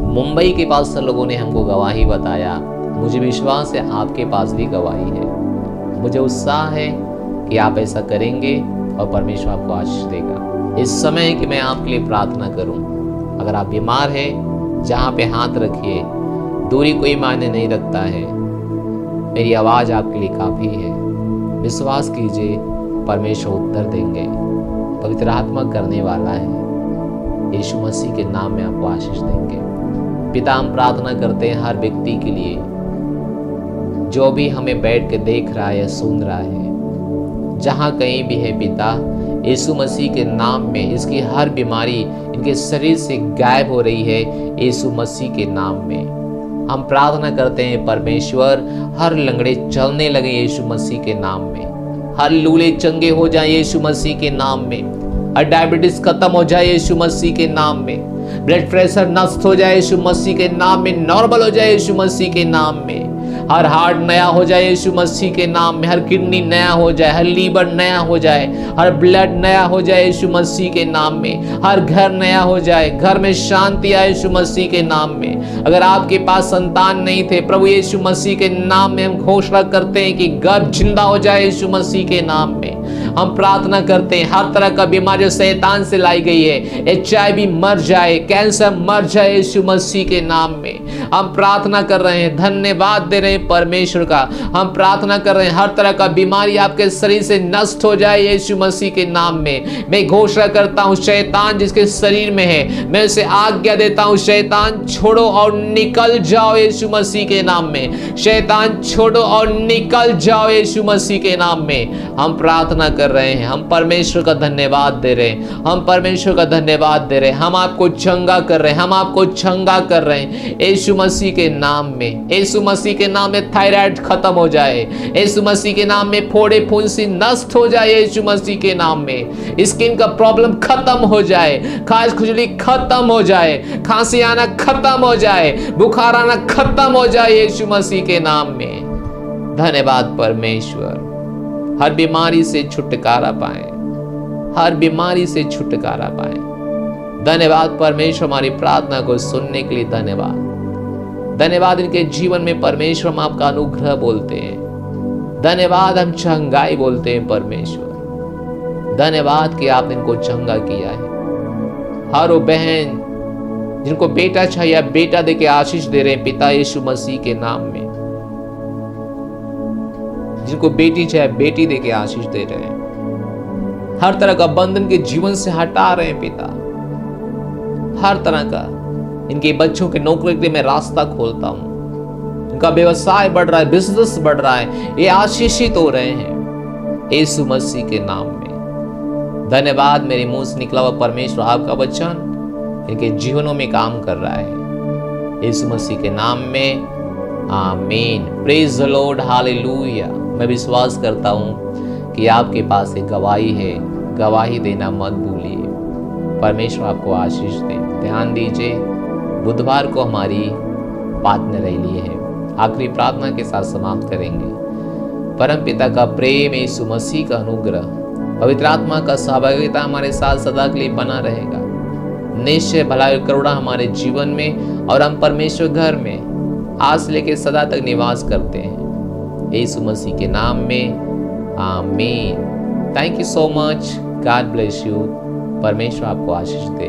मुंबई के पास्टर लोगों ने हमको गवाही बताया। मुझे विश्वास है आपके पास भी गवाही है। मुझे उत्साह है कि आप ऐसा करेंगे और परमेश्वर आपको आशीष देगा। इस समय है कि मैं आपके लिए प्रार्थना करूं। अगर आप बीमार हैं, जहां पे हाथ रखिए, दूरी कोई मायने नहीं रखता है। मेरी आवाज आपके लिए काफी है। विश्वास कीजिए, परमेश्वर उत्तर देंगे। पवित्र आत्मा करने वाला है। यीशु मसीह के नाम में आपको आशीष देंगे। पिता, हम प्रार्थना करते हैं हर व्यक्ति के लिए जो भी हमें बैठ के देख रहा है या सुन रहा है, जहां कहीं भी है पिता, यीशु मसीह के नाम में इसकी हर बीमारी इनके शरीर से गायब हो रही है। यीशु मसीह के नाम में हम प्रार्थना करते हैं परमेश्वर, हर लंगड़े चलने लगे यीशु मसीह के नाम में, हर लूले चंगे हो जाए यीशु मसीह के नाम में, हर डायबिटीज खत्म हो जाए यीशु मसीह के नाम में, ब्लड प्रेशर नष्ट हो जाए यीशु मसीह के नाम में, नॉर्मल हो जाए यीशु मसीह के नाम में, हर हार्ट नया हो जाए यीशु मसीह के नाम में, हर किडनी नया हो जाए, हर लीवर नया हो जाए, हर ब्लड नया हो जाए यीशु मसीह के नाम में, हर घर नया हो जाए, घर में शांति आए यीशु मसीह के नाम में। अगर आपके पास संतान नहीं थे, प्रभु यीशु मसीह के नाम में हम घोषणा करते हैं कि गर्भ जिंदा हो जाए यीशु मसीह के नाम में। हम प्रार्थना करते हैं हर तरह का बीमारी जो शैतान से लाई गई है, HIV मर जाए, कैंसर मर जाए यीशु मसीह के नाम में। हम प्रार्थना कर रहे हैं, धन्यवाद दे रहे हैं परमेश्वर का। हम प्रार्थना कर रहे हैं हर तरह का बीमारी आपके शरीर से नष्ट हो जाए यीशु मसीह के नाम में। मैं घोषणा करता हूँ शैतान जिसके शरीर में है, मैं उसे आज्ञा देता हूँ, शैतान छोड़ो और निकल जाओ यीशु मसीह के नाम में। शैतान छोड़ो और निकल जाओ यीशु मसीह के नाम में। हम प्रार्थना कर रहे हैं, हम परमेश्वर का धन्यवाद दे रहे हैं, हम परमेश्वर का धन्यवाद दे रहे हैं। हम आपको चंगा कर रहे हैं, हम आपको चंगा कर रहे हैं यीशु मसीह के नाम में। यीशु मसीह के नाम में थायराइड खत्म हो जाए, यीशु मसीह के नाम में फोड़े फुंसी नष्ट हो जाए यीशु मसीह के नाम में। स्किन का प्रॉब्लम खत्म हो जाए, खाज खुजली खत्म हो जाए, खांसी आना खत्म हो जाए, बुखार आना खत्म हो जाए यीशु मसीह के नाम में। धन्यवाद परमेश्वर। हर बीमारी से छुटकारा पाए, हर बीमारी से छुटकारा पाए। धन्यवाद परमेश्वर, हमारी प्रार्थना को सुनने के लिए धन्यवाद। धन्यवाद इनके जीवन में परमेश्वर हम आपका अनुग्रह बोलते हैं। धन्यवाद हम चंगाई बोलते हैं परमेश्वर। धन्यवाद कि आपने इनको चंगा किया है। हर वो बहन जिनको बेटा चाहिए बेटा देके आशीष दे रहे हैं पिता यीशु मसीह के नाम में। जिनको बेटी चाहे बेटी देके आशीष दे रहे हैं। हर तरह का बंधन के जीवन से हटा रहे हैं पिता, हर तरह का। इनके बच्चों के नौकरी के लिए मैं रास्ता खोलता हूं। इनका व्यवसाय बढ़ रहा है, बिजनेस बढ़ रहा है, ये आशीषित हो रहे हैं यीशु मसीह के नाम में। धन्यवाद। मेरे मुंह से निकला हुआ परमेश्वर आपका वचन इनके जीवनों में काम कर रहा है यीशु मसीह के नाम में। आमीन। Praise the lord, hallelujah. मैं विश्वास करता हूं कि आपके पास एक गवाही है, गवाही देना मत भूलिए। परमेश्वर आपको आशीष दे। ध्यान दीजिए, बुधवार को हमारी पार्टनर रैली है। आखिरी प्रार्थना के साथ समाप्त करेंगे। परम पिता का प्रेम, यीशु मसीह का अनुग्रह, पवित्र आत्मा का सहभागिता हमारे साथ सदा के लिए बना रहेगा। निश्चय भलाई करुणा हमारे जीवन में और हम परमेश्वर घर में आज लेके सदा तक निवास करते हैं यीशु मसीह के नाम में। आमीन। Thank you so much. God bless you. परमेश्वर आपको आशीष दे।